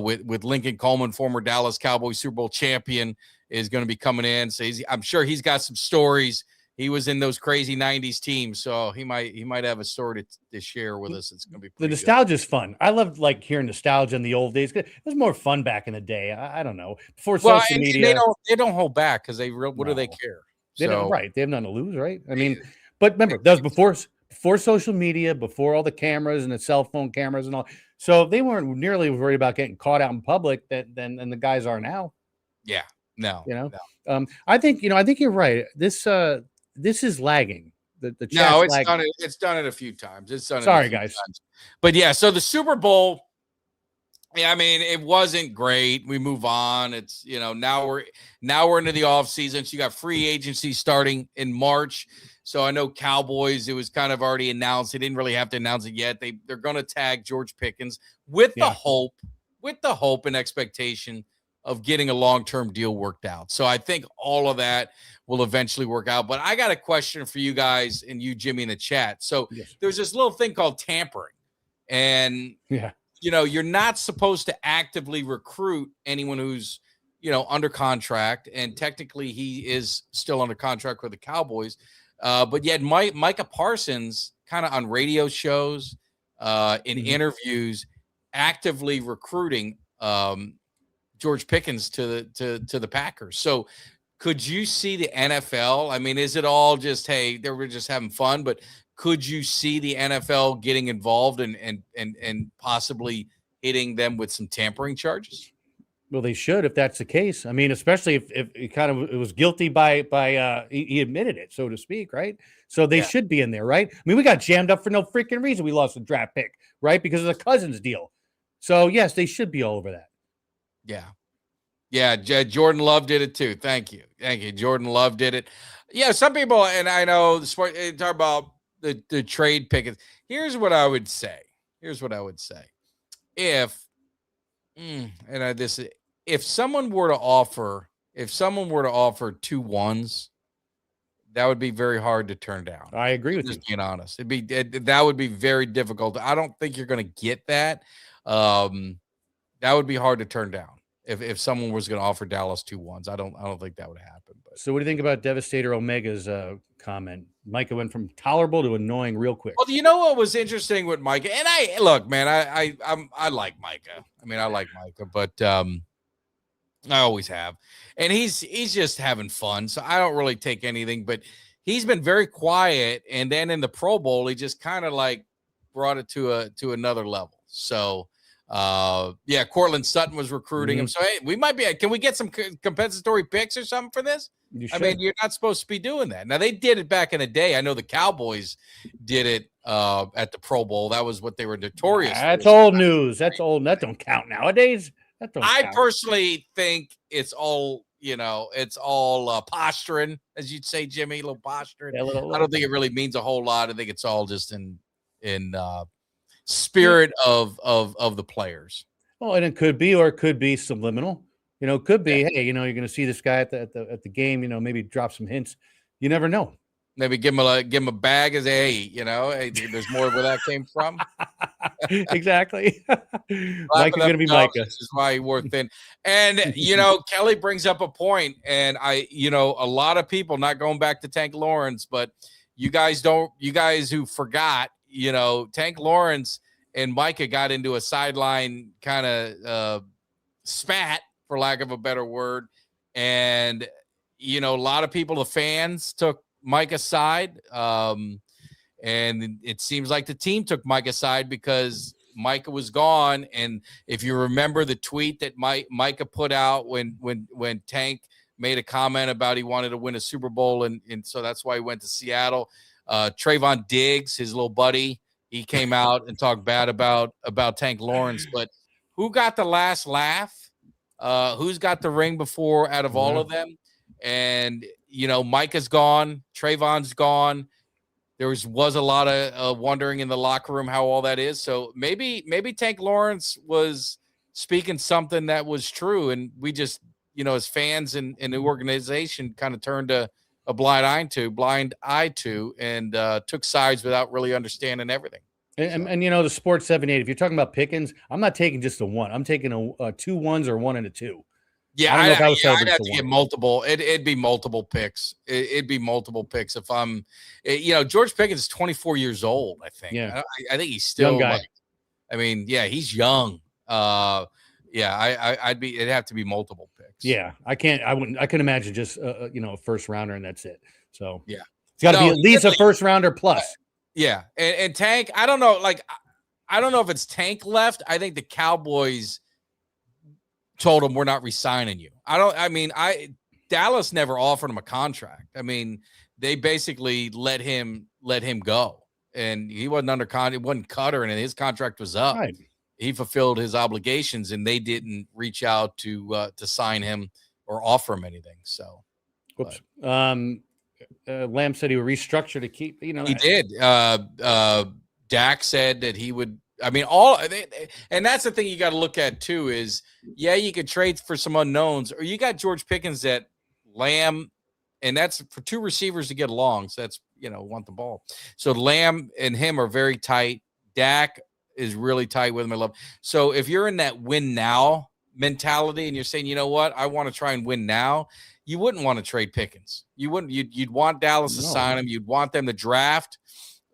with Lincoln Coleman, former Dallas Cowboys Super Bowl champion, is going to be coming in. So I'm sure he's got some stories. He was in those crazy 90s teams, so he might have a story to share with us. It's going to be the nostalgia is fun. I love like hearing nostalgia in the old days. It was more fun back in the day. I don't know, before social media. They don't hold back because what do they care? They don't, right? They have nothing to lose, right? I mean, but remember that was before social media, before all the cameras and the cell phone cameras and all. So they weren't nearly worried about getting caught out in public than the guys are now. Yeah, no, no. I think you're right. This is lagging. The no, it's lagging. done it. It's done it a few times. Sorry, guys. But yeah, so the Super Bowl. Yeah, I mean, it wasn't great. We move on. It's now we're into the off season. So you got free agency starting in March. So I know Cowboys, it was kind of already announced. They didn't really have to announce it yet. They're going to tag George Pickens with the hope and expectation of getting a long-term deal worked out. So I think all of that will eventually work out. But I got a question for you guys and you, Jimmy, in the chat. So there's this little thing called tampering. And you're not supposed to actively recruit anyone who's, under contract. And technically he is still under contract with the Cowboys. But yet Micah Parsons kind of on radio shows, in interviews, actively recruiting George Pickens to the Packers. So could you see the NFL? I mean, is it all just, hey, they were just having fun, but could you see the NFL getting involved and possibly hitting them with some tampering charges? Well, they should if that's the case. I mean, especially if it was guilty by he admitted it, so to speak, right? So they should be in there, right? I mean, we got jammed up for no freaking reason. We lost a draft pick, right? Because of the Cousins deal. So yes, they should be all over that. Yeah. Jordan Love did it too. Thank you. Jordan Love did it. Yeah, some people, and I know the sport talk about the trade pick. Here's what I would say. If someone were to offer 2 1s, that would be very hard to turn down. I agree with you. Just being honest, that would be very difficult. I don't think you're going to get that. That would be hard to turn down if someone was going to offer Dallas 2 1s. I don't think that would happen. But. So what do you think about Devastator Omega's comment? Micah went from tolerable to annoying real quick. Well, you know what was interesting with Micah? And I like Micah. I mean, I like Micah, but I always have. And he's just having fun. So I don't really take anything, but he's been very quiet. And then in the Pro Bowl, he just kind of like brought it to another level. So Cortland Sutton was recruiting him. So hey, can we get some compensatory picks or something for this? I mean, you're not supposed to be doing that. Now they did it back in the day. I know the Cowboys did it at the Pro Bowl. That was what they were notorious. That's old news. That's old. That don't count nowadays. I personally think it's all posturing, as you'd say, Jimmy, a little posturing. I don't think it really means a whole lot. I think it's all just in spirit of the players. Well, and it could be subliminal. It could be, hey, you're going to see this guy at the game, maybe drop some hints. You never know. Maybe give him a bag as hey, there's more where that came from. Exactly. Micah's going to be Micah. This is why he wore thin. And, Kelly brings up a point, and a lot of people, not going back to Tank Lawrence, but you guys who forgot, Tank Lawrence and Micah got into a sideline kind of spat, for lack of a better word. And, a lot of people, the fans, took Micah's side. And it seems like the team took Micah's side because Micah was gone. And if you remember the tweet that Micah put out when Tank made a comment about he wanted to win a Super Bowl, and so that's why he went to Seattle. Trayvon Diggs, his little buddy, he came out and talked bad about Tank Lawrence. But who got the last laugh? Who's got the ring before out of all of them? And, Micah's gone. Trayvon's gone. There was a lot of wondering in the locker room how all that is. So maybe Tank Lawrence was speaking something that was true. And we just, as fans and the organization kind of turned a blind eye to and took sides without really understanding everything. And the Sports 78, if you're talking about Pickens, I'm not taking just a one. I'm taking a 2 1s or 1 and a 2. Yeah, I'd have to get multiple. It'd be multiple picks. It'd be multiple picks if I'm, George Pickens is 24 years old. I think. Yeah, I think he's still young guy. He's young. It'd have to be multiple picks. Yeah, I couldn't imagine just a first rounder and that's it. So yeah, it's got to be at least a first rounder plus. Yeah, and Tank, I don't know. I don't know if it's Tank left. I think the Cowboys told him we're not re-signing you. Dallas never offered him a contract. They basically let him go, and he wasn't under contract. It wasn't cut or anything. His contract was up. Right. He fulfilled his obligations, and they didn't reach out to sign him or offer him anything. So, whoops. Lamb said he would restructure to keep. He did. Dak said that he would. And that's the thing you got to look at too is, you could trade for some unknowns, or you got George Pickens that Lamb, and that's for two receivers to get along. So that's, want the ball. So Lamb and him are very tight. Dak is really tight with him. I love. So if you're in that win now mentality and you're saying, you know what, I want to try and win now, you wouldn't want to trade Pickens. You wouldn't. You'd want Dallas to sign him. You'd want them to draft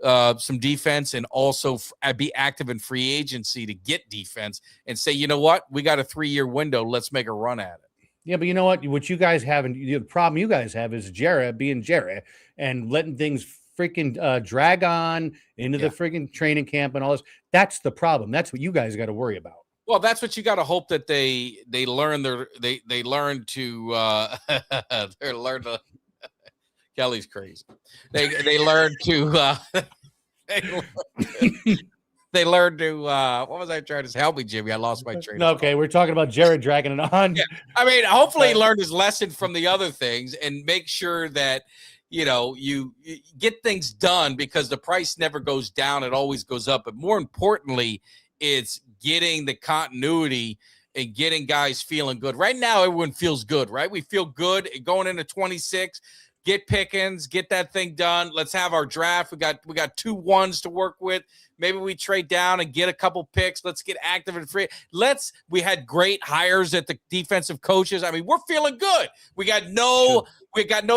some defense and also be active in free agency to get defense and say, you know what, we got a 3-year window. Let's make a run at it. Yeah, but you know what you guys have, and the problem you guys have is Jarrett being Jarrett and letting things freaking drag on into the freaking training camp and all this. That's the problem. That's what you guys got to worry about. Well, that's what you got to hope that they learn to Kelly's crazy. They learn to they learn to what was I trying to say? Help me, Jimmy. I lost my train. Okay, we're talking about Jared dragging it on. Yeah. Hopefully he learned his lesson from the other things and make sure that you get things done, because the price never goes down, it always goes up. But more importantly, it's getting the continuity and getting guys feeling good. Right now, everyone feels good, right? We feel good going into 26. Get Pickens, get that thing done. Let's have our draft. We got 2 1s to work with. Maybe we trade down and get a couple picks. Let's get active and free. We had great hires at the defensive coaches. We're feeling good. We got no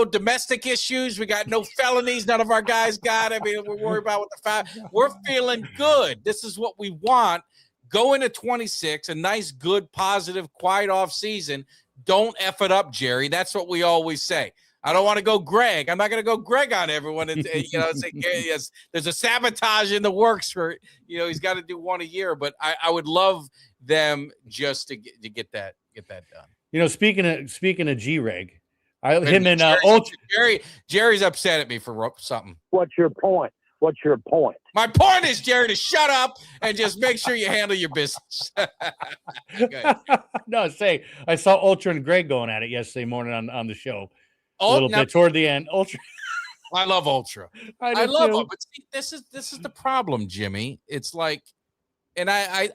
domestic issues. We got no felonies. None of our guys got. We're worried about what the foul. We're feeling good. This is what we want. Go into 26, a nice, good, positive, quiet off season. Don't F it up, Jerry. That's what we always say. I don't want to go Greg. I'm not going to go Greg on everyone. And say, yes, there's a sabotage in the works for, he's got to do 1 a year. But I would love them just to get that done. Speaking of G-Reg, him and Ultra. Jerry's upset at me for something. What's your point? My point is, Jerry, to shut up and just make sure you handle your business. No, I saw Ultra and Greg going at it yesterday morning on the show. A little bit toward the end. Ultra. I love Ultra. I love him. But see, this is the problem, Jimmy. It's like, and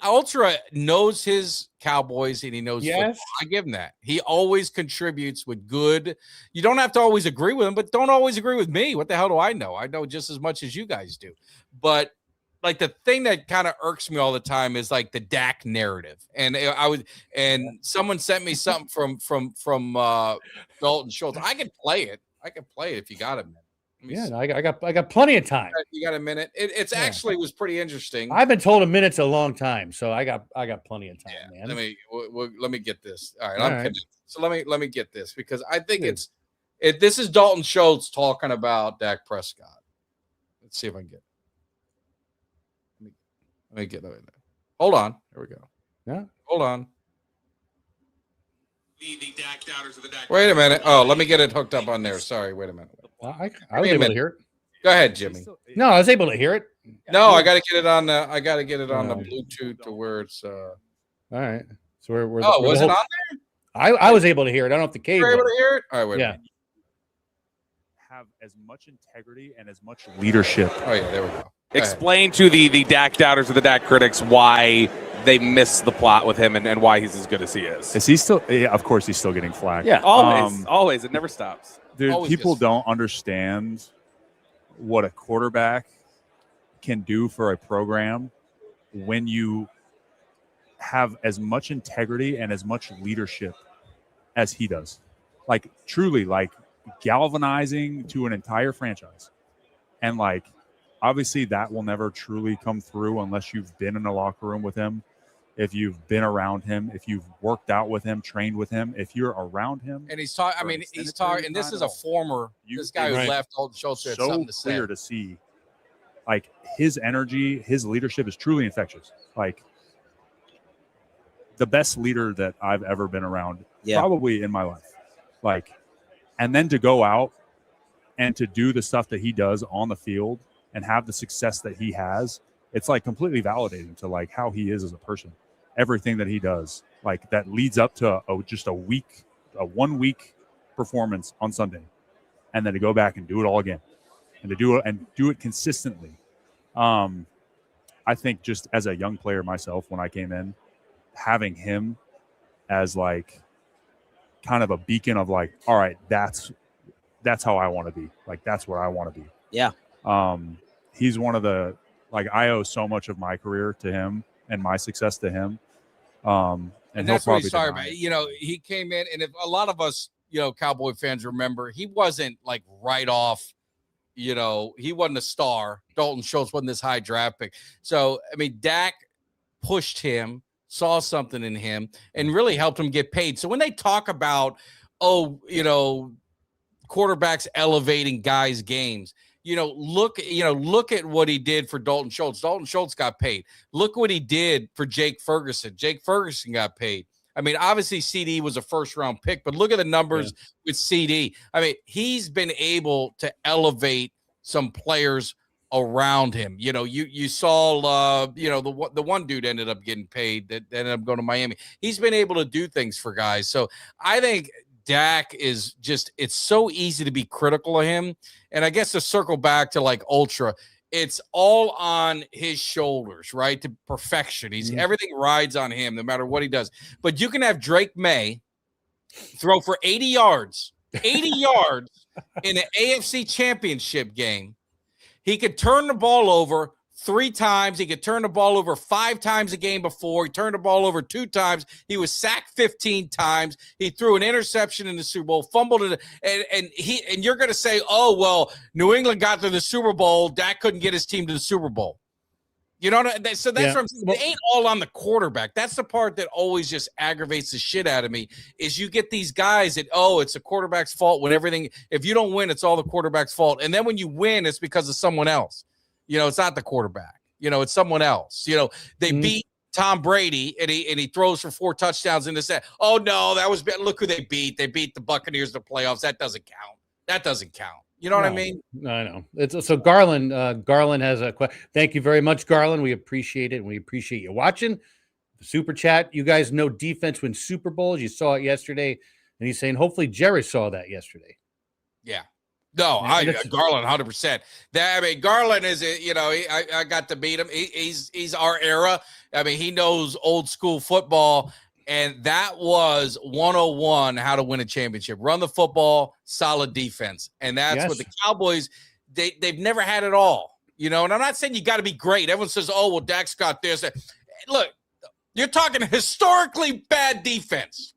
Ultra knows his Cowboys and he knows football. I give him that. He always contributes with good. You don't have to always agree with him, but don't always agree with me. What the hell do I know? I know just as much as you guys do. But like the thing that kind of irks me all the time is like the Dak narrative. And someone sent me something from Dalton Schultz. I can play it if you got a minute. I got plenty of time. You got a minute? It's actually was pretty interesting. I've been told a minute's a long time, so I got plenty of time, man. Let me get this. All right, so let me get this, because I think this is Dalton Schultz talking about Dak Prescott. Let's see if I can get it. Let me get it. Hold on. Here we go. Yeah. Hold on. The Dak doubters of the Dak. Wait a minute. Oh, let me get it hooked up on there. Sorry. Wait a minute. I was able to hear it. Go ahead, Jimmy. No, I was able to hear it. No, I got to get it on the. I got to get it on the Bluetooth to where it's. All right. So we're was it on there? I was able to hear it. I don't know if the cable. You were able to hear it. All right. Wait. Yeah. Have as much integrity and as much leadership. Oh yeah, there we go. Explain to the Dak doubters or the Dak critics why they missed the plot with him and why he's as good as he is. Is he still? Yeah, of course, he's still getting flagged. Yeah, always. It never stops. Dude, Always people gets don't understand what a quarterback can do for a program when you have as much integrity and as much leadership as he does. Like, truly, like, galvanizing to an entire franchise. And, like, obviously that will never truly come through unless you've been in a locker room with him, if you've been around him, if you've worked out with him, trained with him, if you're around him. And he's talking. I mean, he's talking. And this is a former. This guy who left Holden Schultz had something to say. So clear to see, like, his energy, his leadership is truly infectious. Like, the best leader that I've ever been around, probably in my life. Like, and then to go out and to do the stuff that he does on the field and have the success that he has, it's like completely validating to like how he is as a person. Everything that he does, like, that leads up to just a 1 week performance on Sunday, and then to go back and do it all again, and to do it consistently. I think just as a young player myself, when I came in, having him as like kind of a beacon of like, all right, that's how I want to be. Like, that's where I want to be. Yeah. He's one of the, like, I owe so much of my career to him and my success to him. And that's what he's talking about. You know, he came in, and if a lot of us, you know, Cowboy fans remember, he wasn't like right off, you know, he wasn't a star. Dalton Schultz wasn't this high draft pick. So, I mean, Dak pushed him, saw something in him, and really helped him get paid. So when they talk about, oh, you know, quarterbacks elevating guys' games, look at what he did for Dalton Schultz. Dalton Schultz got paid. Look what he did for Jake Ferguson. Jake Ferguson got paid. I mean, obviously CD was a first-round pick, but look at the numbers with CD. I mean, he's been able to elevate some players around him. You know, you saw, the one dude ended up getting paid that ended up going to Miami. He's been able to do things for guys. So I think Dak is just, it's so easy to be critical of him. And I guess to circle back to like Ultra, it's all on his shoulders, right? To perfection. Everything rides on him no matter what he does. But you can have Drake May throw for 80 yards in an AFC championship game. He could turn the ball over 3 times. He could turn the ball over 5 times a game before. He turned the ball over 2 times. He was sacked 15 times. He threw an interception in the Super Bowl, fumbled it, and you're going to say, oh, well, New England got to the Super Bowl. Dak couldn't get his team to the Super Bowl. You know, so that's what I'm saying. It ain't all on the quarterback. That's the part that always just aggravates the shit out of me, is you get these guys that, oh, it's the quarterback's fault when everything, if you don't win, it's all the quarterback's fault. And then when you win, it's because of someone else. You know, it's not the quarterback. You know, it's someone else. You know, they beat Tom Brady and he throws for 4 touchdowns in the set. Oh, no, that was – look who they beat. They beat the Buccaneers in the playoffs. That doesn't count. That doesn't count. You know what I mean? I know. So Garland has a question. Thank you very much, Garland. We appreciate it, and we appreciate you watching. The super chat. You guys know defense wins Super Bowls. You saw it yesterday, and he's saying hopefully Jerry saw that yesterday. Yeah. No, Garland, 100%. Garland is, I got to beat him. He's our era. I mean, he knows old school football. And that was 101, how to win a championship. Run the football, solid defense. And that's what the Cowboys, they've never had it all. You know, and I'm not saying you got to be great. Everyone says, oh, well, Dak's got this. Look, you're talking historically bad defense.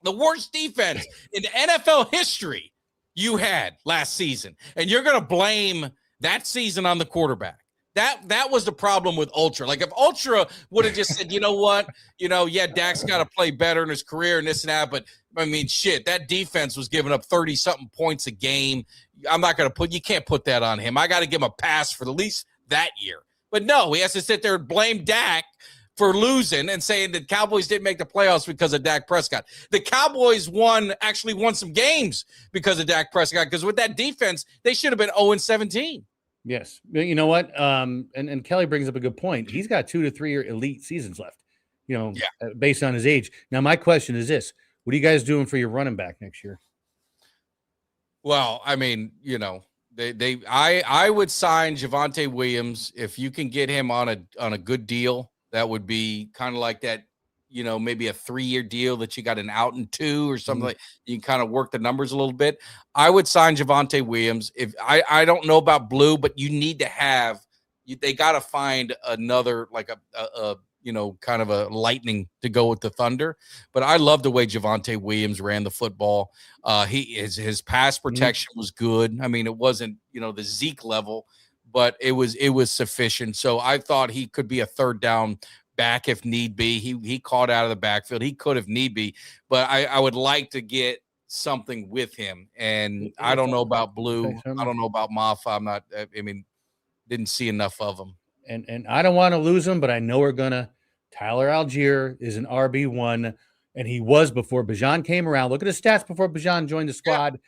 The worst defense in the NFL history you had last season. And you're going to blame that season on the quarterback. That was the problem with Ultra. Like, if Ultra would have just said, you know what, Dak's got to play better in his career and this and that. But, I mean, shit, that defense was giving up 30-something points a game. I'm not going to you can't put that on him. I got to give him a pass for at least that year. But no, he has to sit there and blame Dak for losing and saying that Cowboys didn't make the playoffs because of Dak Prescott. The Cowboys actually won some games because of Dak Prescott, because with that defense, they should have been 0-17. Yes. You know what? And Kelly brings up a good point. He's got 2 to 3 year elite seasons left, based on his age. Now, my question is this. What are you guys doing for your running back next year? Well, I mean, I would sign Javonte Williams if you can get him on a good deal. That would be kind of like that, maybe a 3-year deal that you got an out and 2 or something. Like you can kind of work the numbers a little bit. I would sign Javonte Williams. If I don't know about Blue, but you need to they got to find another, like a kind of a lightning to go with the Thunder. But I love the way Javonte Williams ran the football. His pass protection was good. I mean, it wasn't, the Zeke level, but it was sufficient. So I thought he could be a third down back if need be. He caught out of the backfield. He could if need be, but I would like to get something with him. And I don't know about Blue. I don't know about Maffa. Didn't see enough of him. And I don't want to lose him, but I know we're gonna. Tyler Algier is an RB1, and he was before Bijan came around. Look at his stats before Bijan joined the squad. Yeah.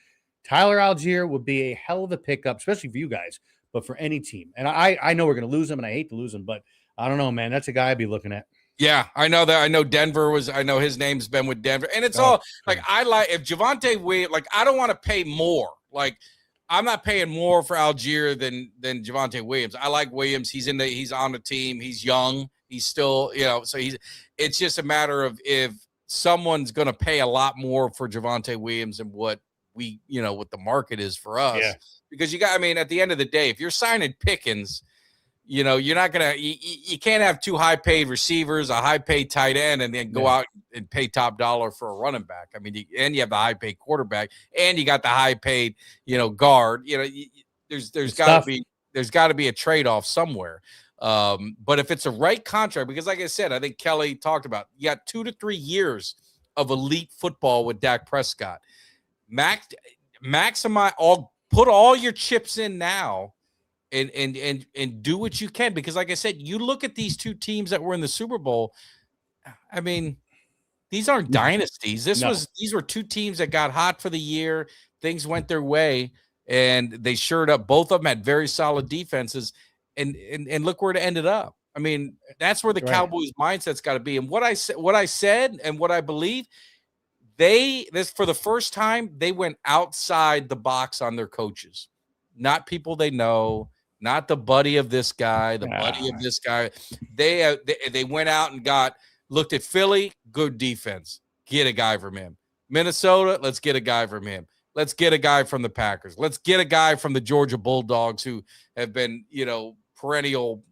Tyler Algier would be a hell of a pickup, especially for you guys, but for any team. And I know we're going to lose him, and I hate to lose him, but I don't know, man. That's a guy I'd be looking at. Yeah, I know that. I know Denver I know his name's been with Denver. And it's all like, if Javonte Williams, like, I don't want to pay more. Like, I'm not paying more for Algier than Javonte Williams. I like Williams. He's on the team. He's young. He's still, so it's just a matter of if someone's going to pay a lot more for Javonte Williams and what what the market is for us. Yeah. Because at the end of the day, if you're signing Pickens, you're not going to, you can't have 2 high paid receivers, a high paid tight end, and then go out and pay top dollar for a running back. And you have the high paid quarterback, and you got the high paid, guard. There's got to be a trade off somewhere. But if it's a right contract, because like I said, I think Kelly talked about, you got 2 to 3 years of elite football with Dak Prescott. Maximize put all your chips in now and do what you can, because like I said, you look at these 2 teams that were in the Super Bowl. These aren't dynasties. These were 2 teams that got hot for the year. Things went their way and they shored up. Both of them had very solid defenses. And look where it ended up. That's where the Cowboys mindset's got to be. And what I said and what I believe, for the first time, they went outside the box on their coaches, not people they know, not the buddy of this guy, the buddy of this guy. They went out and looked at Philly, good defense, get a guy from him. Minnesota, let's get a guy from him. Let's get a guy from the Packers. Let's get a guy from the Georgia Bulldogs, who have been, perennial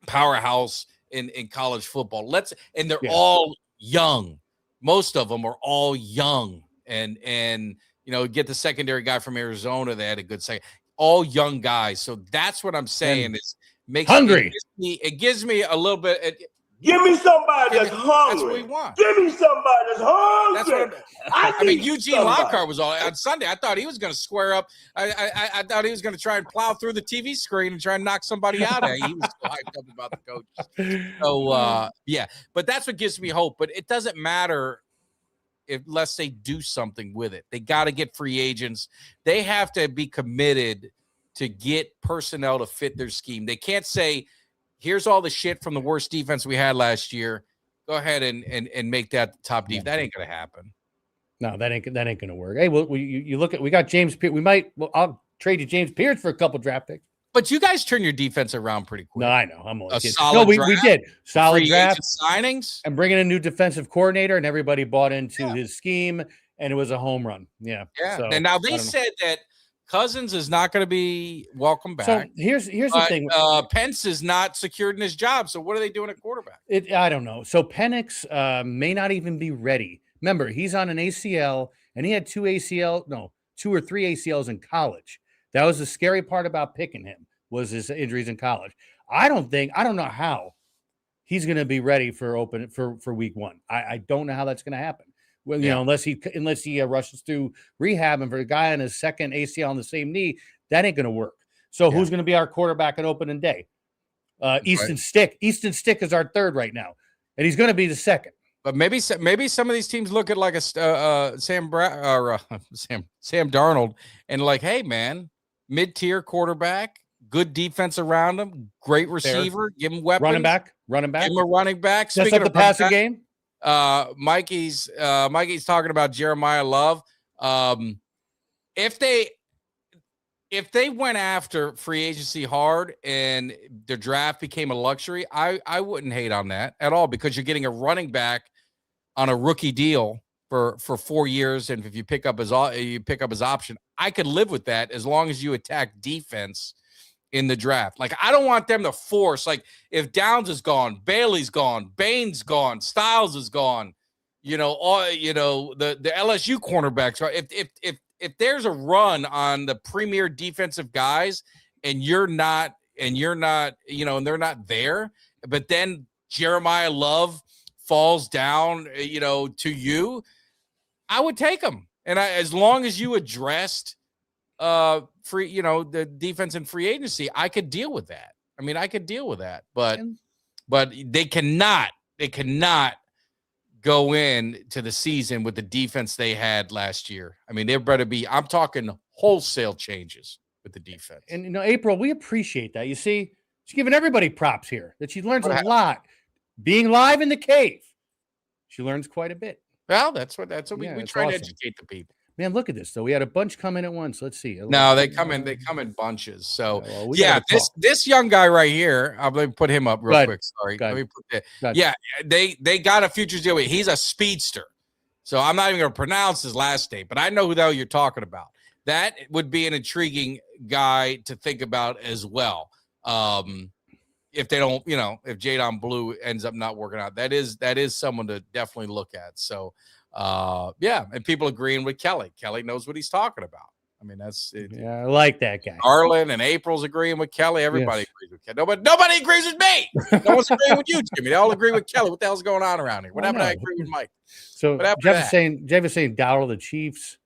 powerhouse in college football. And they're all young. Most of them are all young. And get the secondary guy from Arizona. They had a good second. All young guys. So that's what I'm saying, is makes hungry. It gives me a little bit. Give me somebody that's hungry. That's what we want. Give me somebody that's hungry. That's what Eugene Lockhart was all on Sunday. I thought he was going to square up. I thought he was going to try and plow through the TV screen and try and knock somebody out. He was so hyped up about the coaches. So, but that's what gives me hope. But it doesn't matter unless they do something with it. They got to get free agents. They have to be committed to get personnel to fit their scheme. They can't say, here's all the shit from the worst defense we had last year. Go ahead and make that the top defense. That ain't gonna happen. No, that ain't gonna work. Hey, well, you look at, we got James Pierce. I'll trade you James Pierce for a couple draft picks. But you guys turn your defense around pretty quick. No, I know. I'm only kidding. Solid we did solid draft signings and bringing a new defensive coordinator, and everybody bought into his scheme, and it was a home run. Yeah. So, and now they said that Cousins is not going to be welcome back. So here's the thing. Pence is not secured in his job. So what are they doing at quarterback? I don't know. So Penix may not even be ready. Remember, he's on an ACL, and he had 2 or 3 ACLs in college. That was the scary part about picking him, was his injuries in college. I don't know how he's going to be ready for week 1. I don't know how that's going to happen. Well, unless he rushes through rehab, and for a guy on his second ACL on the same knee, that ain't going to work. So who's going to be our quarterback at opening day? Easton Stick. Easton Stick is our third right now, and he's going to be the second. But maybe some of these teams look at like a Sam Darnold and like, hey man, mid-tier quarterback, good defense around him, great receiver, give him weapons, running back, give him a running back. Speaking of the passing game, Mikey's talking about Jeremiah Love. If they went after free agency hard and the draft became a luxury, I wouldn't hate on that at all, because you're getting a running back on a rookie deal for 4 years, and if you pick up his option, I could live with that as long as you attack defense in the draft. Like, I don't want them to force, like, if Downs is gone, Bailey's gone, Bain's gone, Styles is gone, the LSU cornerbacks. If there's a run on the premier defensive guys and you're not, and they're not there, but then Jeremiah Love falls down, to you, I would take him. And as long as you addressed the defense and free agency, I could deal with that. I mean, I could deal with that, but they cannot go into the season with the defense they had last year. I mean, there better be, I'm talking wholesale changes with the defense. And, April, we appreciate that. You see, she's giving everybody props here, that she learns a lot. Being live in the cave, she learns quite a bit. Well, that's what we try to educate the people. Man, look at this though. We had a bunch come in at once. Let's see. No, they come in bunches. So this young guy right here, I'm going to put him up real quick. Sorry. Let me put that. Yeah, they got a futures deal with. He's a speedster. So I'm not even going to pronounce his last name, but I know who the hell you're talking about. That would be an intriguing guy to think about as well. If they don't, if Jadon Blue ends up not working out, that is someone to definitely look at. So, and people agreeing with Kelly. Kelly knows what he's talking about. I mean, that's it. Yeah, I like that guy. Arlen and April's agreeing with Kelly. Everybody agrees with Kelly. Nobody agrees with me. No one's agreeing with you, Jimmy. They all agree with Kelly. What the hell's going on around here? What happened? I agree with Mike. So Jeff is saying Dowdle the Chiefs.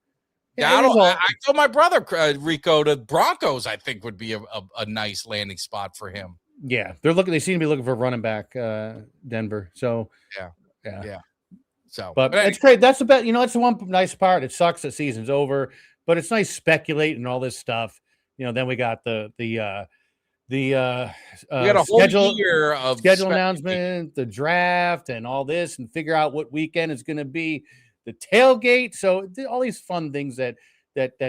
Dowdle, I told my brother Rico, the Broncos, I think, would be a nice landing spot for him. Yeah, they seem to be looking for a running back, Denver. So yeah. So, but it's great. That's the best. That's the one nice part. It sucks that season's over, but it's nice speculating and all this stuff. Then we got the we got a whole year of schedule announcement, the draft, and all this, and figure out what weekend is going to be, the tailgate. So all these fun things that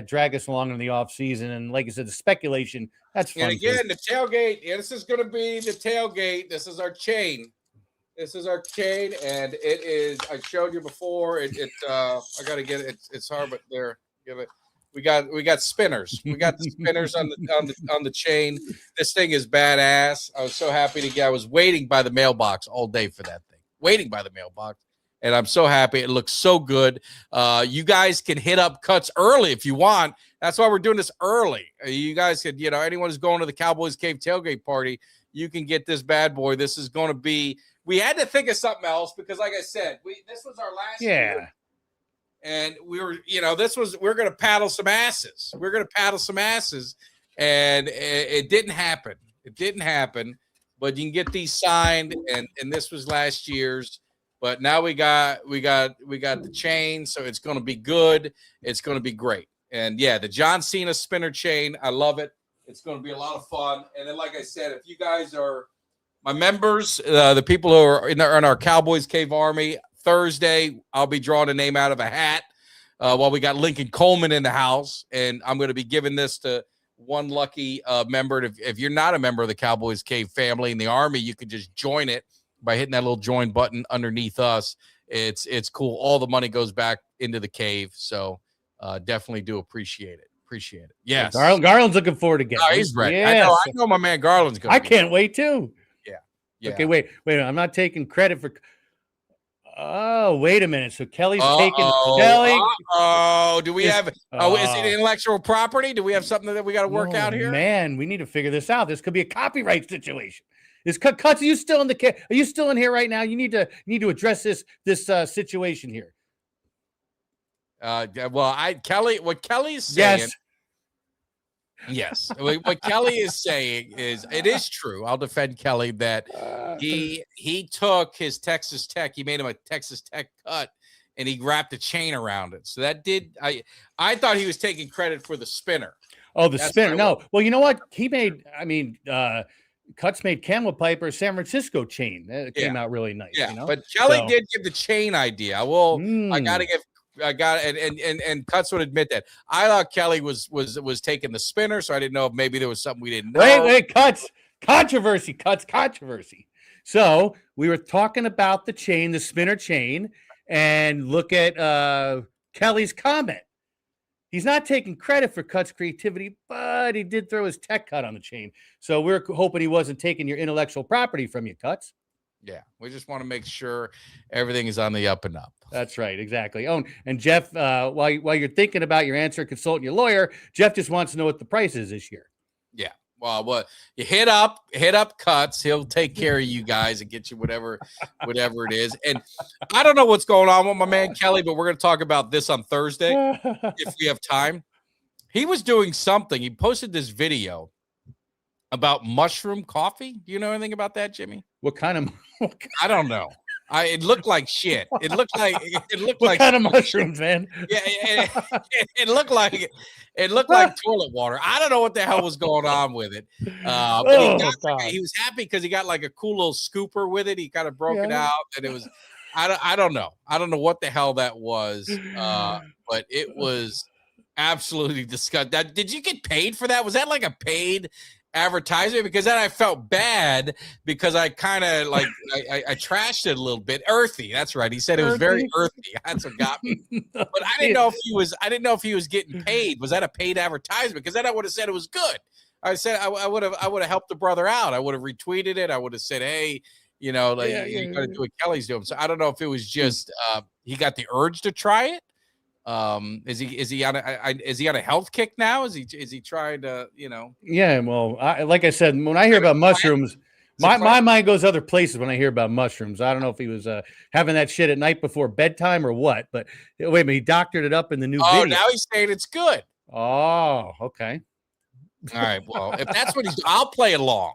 drag us along in the off season. And like I said, the speculation, that's fun. And again, the tailgate. Yeah, this is going to be the tailgate. This is our chain. And it is. I showed you before. I got to get it. It's hard, but there. Give it. We got spinners. We got the spinners on the chain. This thing is badass. I was so happy to get. I was waiting by the mailbox all day for that thing. Waiting by the mailbox. And I'm so happy. It looks so good. You guys can hit up Cuts early if you want. That's why we're doing this early. You guys could, anyone who's going to the Cowboys Cave tailgate party, you can get this bad boy. This is going to be. We had to think of something else because, like I said, this was our last year. And we were, we're going to paddle some asses. And it didn't happen. But you can get these signed, and this was last year's. But now we got the chain, so it's going to be good. It's going to be great. And the John Cena spinner chain, I love it. It's going to be a lot of fun. And then, like I said, if you guys are my members, the people who are in our Cowboys Cave Army, Thursday, I'll be drawing a name out of a hat while we got Lincoln Coleman in the house. And I'm going to be giving this to one lucky member. If you're not a member of the Cowboys Cave family in the Army, you can just join it by hitting that little join button underneath us. It's cool. All the money goes back into the cave. So definitely do appreciate it. Yes. Garland's looking forward to getting it. He's ready. Yes. I know my man Garland's going. I can't wait too. Yeah. Okay, wait. I'm not taking credit for. Oh, wait a minute. So Kelly's taking Kelly. Do we have? Is it intellectual property? Do we have something that we got to work out here? Man, we need to figure this out. This could be a copyright situation. Is Cuts? Are you still in the? Are you still in here right now? You need to address this situation here. What Kelly's saying. Yes. Yes. What Kelly is saying is it is true. I'll defend Kelly that he took his Texas Tech. He made him a Texas Tech cut, and he wrapped a chain around it. So that did I thought he was taking credit for the spinner. Oh, the spinner. No. Well, you know what? He made, Cuts made Camel Piper San Francisco chain. That came out really nice. Yeah, you know? But Kelly did give the chain idea. I got and Cuts would admit that. I thought Kelly was taking the spinner, so I didn't know if maybe there was something we didn't know. Wait, Cuts. Controversy. So we were talking about the chain, the spinner chain, and look at Kelly's comment. He's not taking credit for Cut's creativity, but he did throw his tech cut on the chain. So we're hoping he wasn't taking your intellectual property from you, Cuts. Yeah, we just want to make sure everything is on the up and up. That's right, exactly. Oh, and Jeff, while you're thinking about your answer, consulting your lawyer, Jeff just wants to know what the price is this year. Yeah. Well, you hit up Cuts. He'll take care of you guys and get you whatever it is. And I don't know what's going on with my man Kelly, but we're going to talk about this on Thursday if we have time. He was doing something. He posted this video about mushroom coffee. Do you know anything about that, Jimmy? What kind of? I don't know. It looked like shit. It looked what like kind of mushrooms, man? Yeah, it looked like toilet water. I don't know what the hell was going on with it. But he was happy because he got like a cool little scooper with it. He kind of broke it out, and it was I don't know. I don't know what the hell that was. But it was absolutely disgusting. Did you get paid for that? Was that like a paid advertisement? Because then I felt bad because I kind of like I trashed it a little bit. Earthy, that's right. He said it was very earthy. That's what got me. But I didn't know if he was getting paid. Was that a paid advertisement? Because then I would have said it was good. I said I would have helped the brother out. I would have retweeted it. I would have said, hey, you got to do what Kelly's doing. So I don't know if it was just he got the urge to try it. Is he on a health kick now? Is he trying to, Yeah, well, like I said, when I hear about mushrooms, my mind goes other places when I hear about mushrooms. I don't know if he was having that shit at night before bedtime or what, but wait a minute, he doctored it up in the new video. Now he's saying it's good. Oh, okay. All right. Well, if that's what I'll play along.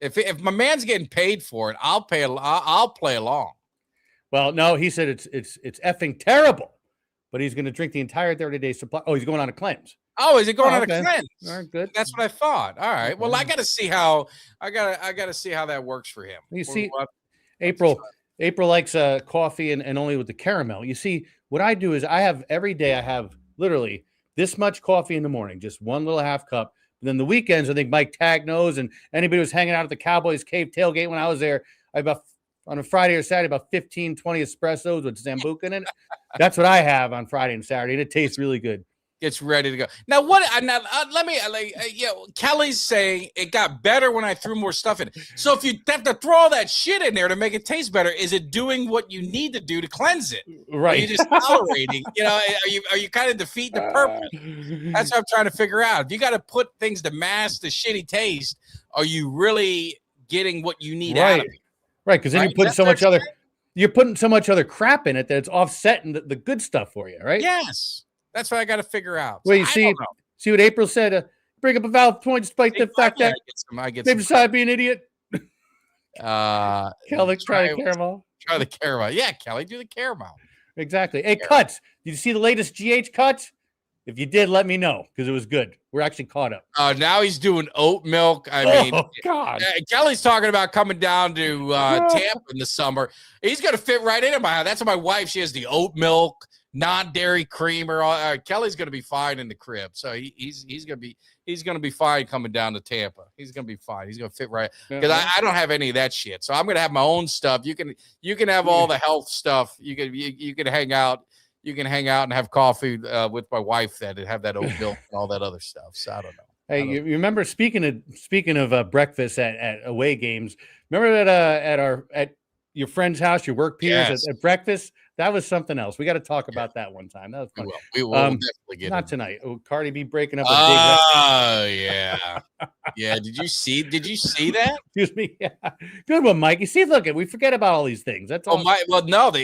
If my man's getting paid for it, I'll play along. Well, no, he said it's effing terrible. But he's going to drink the entire 30-day supply. Oh, he's going on a cleanse. Oh, is he going on a cleanse? All right, good. That's what I thought. All right. Well, I got to see how that works for him. You see, April likes coffee and only with the caramel. You see, what I do is every day I have literally this much coffee in the morning, just one little half cup. And then the weekends, I think Mike Tag knows, and anybody who was hanging out at the Cowboys Cave tailgate when I was there, on a Friday or Saturday, about 15, 20 espressos with Sambuca in it. That's what I have on Friday and Saturday, and it tastes really good. It's ready to go. Now, let me, Kelly's saying it got better when I threw more stuff in it. So if you have to throw all that shit in there to make it taste better, is it doing what you need to do to cleanse it? Right. Are you just tolerating? Are you kind of defeating the purpose? That's what I'm trying to figure out. If you got to put things to mask the shitty taste, are you really getting what you need out of it? Right, because then you're putting so much other crap in it that it's offsetting the good stuff for you, right? Yes, that's what I got to figure out. Well, see what April said. Bring up a valid point, despite the fact that they decided to be an idiot. Kelly, try the caramel. Try the caramel. Yeah, Kelly, do the caramel. Exactly. Hey, Cuts. Did you see the latest GH Cuts? If you did, let me know because it was good. We're actually caught up. Now he's doing oat milk. I mean, God. Kelly's talking about coming down to Tampa in the summer. He's going to fit right into my house. That's my wife. She has the oat milk, non-dairy creamer. Kelly's going to be fine in the crib. So he's going to be fine coming down to Tampa. He's going to be fine. He's going to fit right because I don't have any of that shit. So I'm going to have my own stuff. You can have all the health stuff. You can hang out. You can hang out and have coffee with my wife that have that oat milk and all that other stuff. So I don't know. Hey, you remember speaking of breakfast at away games? Remember that at your friend's house, your work peers at breakfast? That was something else. We got to talk about that one time. That was fun. We will definitely get not tonight. Cardi B breaking up. Yeah. Yeah. Did you see that? Excuse me. Yeah. Good one, Mike. You see, look, we forget about all these things. That's all.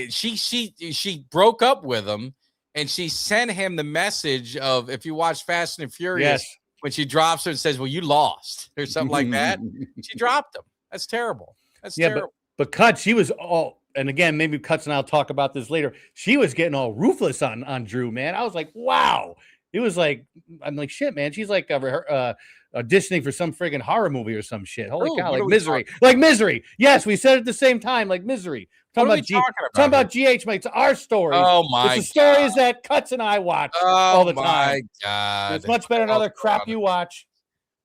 She broke up with him, and she sent him the message of if you watch Fast and Furious. Yes. when she drops her and says, "Well, you lost," or something like that. She dropped him. That's terrible. That's terrible. But Cut, she was all, and again, maybe Cuts and I'll talk about this later. She was getting all ruthless on Drew, man. I was like, wow. It was like, I'm like, shit, man. She's like auditioning for some friggin' horror movie or some shit. Holy cow, like Misery. Like Misery. Yes, we said it at the same time, like Misery. Talking about GH, mate. It's our story. Oh, my God. It's the stories that Cuts and I watch all the time. Oh, my God. It's much better than other crap you watch.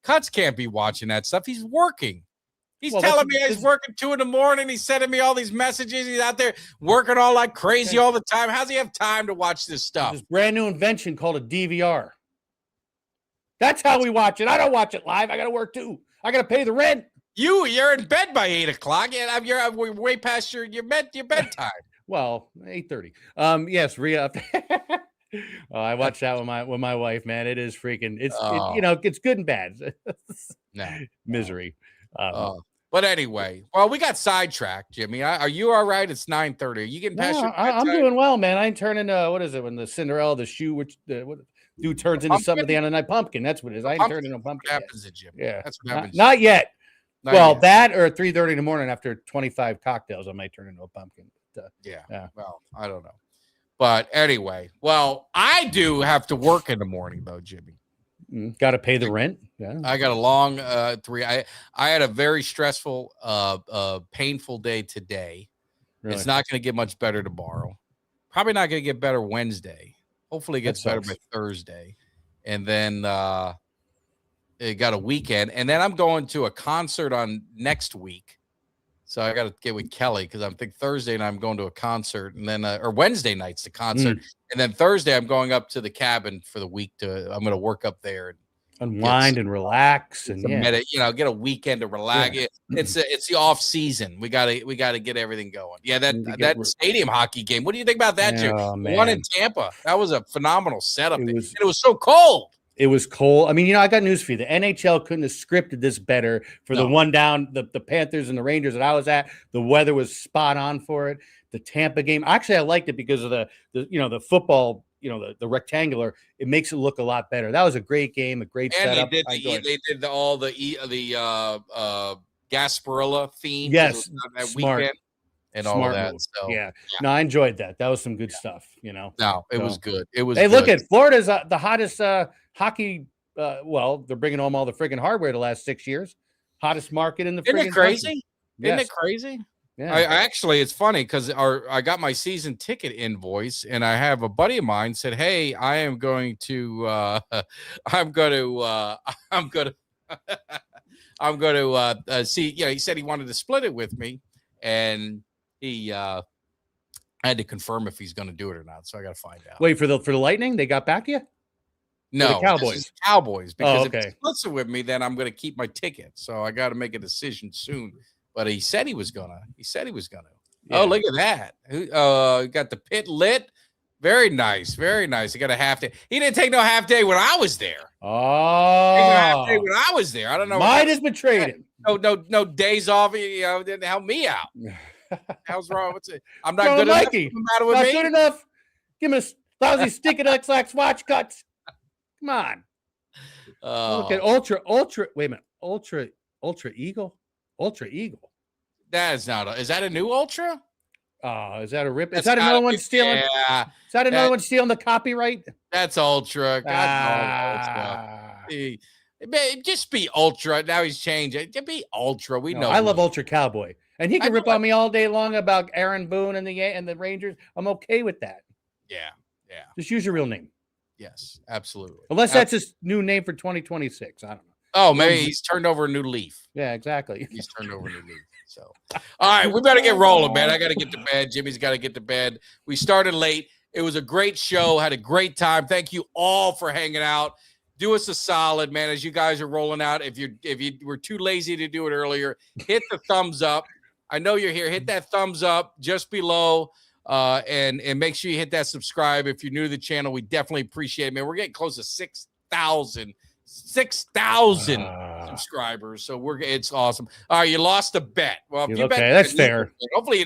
Cuts can't be watching that stuff. He's working. He's telling me he's working 2 a.m. He's sending me all these messages. He's out there working all like crazy all the time. How's he have time to watch this stuff? This brand new invention called a DVR. That's how we watch it. I don't watch it live. I got to work too. I got to pay the rent. You're in bed by 8 o'clock, and you're way past your bedtime. Well, 8:30. Yes, Rhea. I watched that with my wife. Man, it is freaking. It's good and bad. Misery. But anyway, well, we got sidetracked, Jimmy. Are you all right? It's 9:30. Are you getting past your bedtime? I'm doing well, man. I ain't turning what is it when the Cinderella, the shoe, which what dude turns into something at the end of the night? Pumpkin. That's what it is. I ain't turning into a pumpkin. What happens to Jimmy? Yeah, that's what happens. Not yet. That or 3:30 in the morning after 25 cocktails, I might turn into a pumpkin. Yeah. Well, I don't know. But anyway, I do have to work in the morning though, Jimmy. Got to pay the rent. Yeah, I got a long 3. I had a very stressful, painful day today. Really? It's not going to get much better tomorrow. Probably not going to get better Wednesday. Hopefully, it gets better by Thursday, and then it got a weekend, and then I'm going to a concert on next week. So I got to get with Kelly because I'm think Thursday and I'm going to a concert, and then or Wednesday night's the concert, and then Thursday I'm going up to the cabin for the week I'm going to work up there and unwind and relax and get a weekend to relax. Yeah. It's the off season. We got to get everything going. Yeah, that stadium hockey game. What do you think about that, Jim? The one in Tampa. That was a phenomenal setup. It was so cold. It was cold. I mean, I got news for you. The NHL couldn't have scripted this better for the one down, the Panthers and the Rangers that I was at. The weather was spot on for it. The Tampa game. Actually, I liked it because of the football, the rectangular. It makes it look a lot better. That was a great game, a great setup. They did all the Gasparilla theme. Yes, that smart. Weekend. And all of that. So, yeah. No, I enjoyed that. That was some good stuff, No, it was good. It was. Hey, good. Look at Florida's the hottest hockey. They're bringing home all the friggin' hardware the last 6 years. Hottest market in the. Isn't it crazy? Country. Isn't it crazy? Yeah. I actually, it's funny because I got my season ticket invoice, and I have a buddy of mine said, "Hey, I am going to, see." He said he wanted to split it with me, and he I had to confirm if he's going to do it or not. So I got to find out. Wait for the Lightning. They got back to you? No, the Cowboys. Cowboys. Because if he splits it with me, then I'm going to keep my ticket. So I got to make a decision soon. But he said he was gonna. Yeah. Oh, look at that. Got the pit lit. Very nice. Very nice. He got a half day. He didn't take no half day when I was there. Oh, half day when I was there. I don't know. Mine has betrayed him. No days off. Didn't help me out. How's wrong? What's it? I'm not good enough. What's the matter with me? Good enough. Give me a lousy stick of X-Lax watch cuts. Come on. Look at Ultra. Wait a minute. Ultra Eagle. Ultra Eagle. That is not. Is that a new Ultra? Is that a rip? Is that another one stealing? Yeah. Is that another one stealing the copyright? That's Ultra. Ultra. Just be Ultra. Now he's changed it. Just be Ultra. We know. I love Ultra Cowboy, and he can rip on me all day long about Aaron Boone and the Rangers. I'm okay with that. Yeah. Just use your real name. Yes, absolutely. Unless that's his new name for 2026. I don't know. Oh, maybe he's turned over a new leaf. Yeah, exactly. He's turned over a new leaf. So, all right, we better get rolling, man. I got to get to bed. Jimmy's got to get to bed. We started late. It was a great show. Had a great time. Thank you all for hanging out. Do us a solid, man, as you guys are rolling out. If you were too lazy to do it earlier, hit the thumbs up. I know you're here. Hit that thumbs up just below, and make sure you hit that subscribe. If you're new to the channel, we definitely appreciate it, man. We're getting close to 6,000 subscribers, so it's awesome. All right, you lost a bet. Well, if you bet that's fair. Hopefully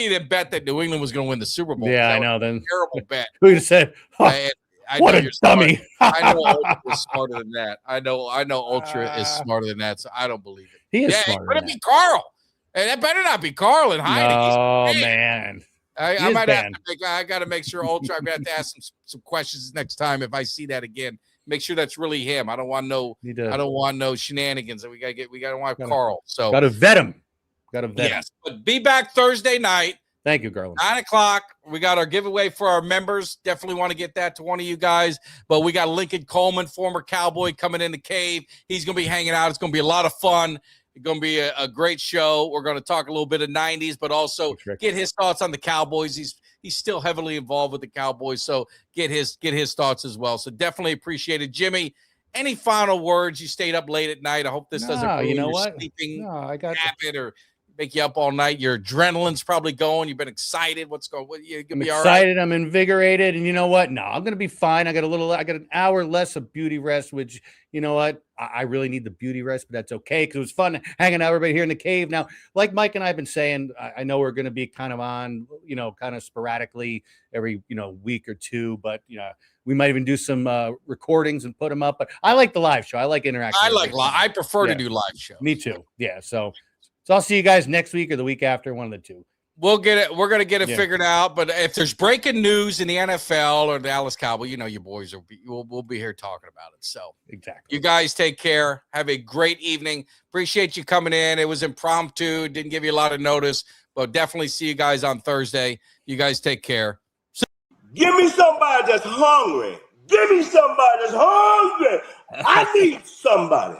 you didn't bet that New England was going to win the Super Bowl. Yeah, I know. Then terrible bet. Who said? what know a you're dummy. Smart. I know Ultra is smarter than that. I know Ultra is smarter than that, so I don't believe it. He is yeah, smarter. It better be Carl. And that better not be Carl and Heidi. Oh, man. I might have to I got to make sure Ultra. I'm going to have to ask some questions next time if I see that again. Make sure that's really him. I don't want no shenanigans. We got to want Carl. So got to vet him. Yes, but be back Thursday night. Thank you, Garland. 9:00. We got our giveaway for our members. Definitely want to get that to one of you guys. But we got Lincoln Coleman, former Cowboy, coming in the cave. He's going to be hanging out. It's going to be a lot of fun. It's going to be a great show. We're going to talk a little bit of 90s, but also get his thoughts on the Cowboys. He's still heavily involved with the Cowboys, so get his thoughts as well. So definitely appreciate it. Jimmy, any final words? You stayed up late at night. I hope this doesn't ruin your sleeping habit or make you up all night. Your adrenaline's probably going. You've been excited. What's going on? I'm excited. I'm invigorated. And you know what? No, I'm going to be fine. I got an hour less of beauty rest, which, you know what? I really need the beauty rest, but that's okay because it was fun hanging out everybody here in the cave. Now, like Mike and I have been saying, I know we're going to be kind of on, kind of sporadically every, week or two, but, we might even do some recordings and put them up. But I like the live show. I like interacting. I prefer to do live shows. Me too. Yeah. So I'll see you guys next week or the week after, one of the two. We'll get it. We're going to get it figured out. But if there's breaking news in the NFL or the Dallas Cowboys, your boys we'll be here talking about it. So exactly. You guys take care. Have a great evening. Appreciate you coming in. It was impromptu. Didn't give you a lot of notice, but definitely see you guys on Thursday. You guys take care. Give me somebody that's hungry. Give me somebody that's hungry. I need somebody.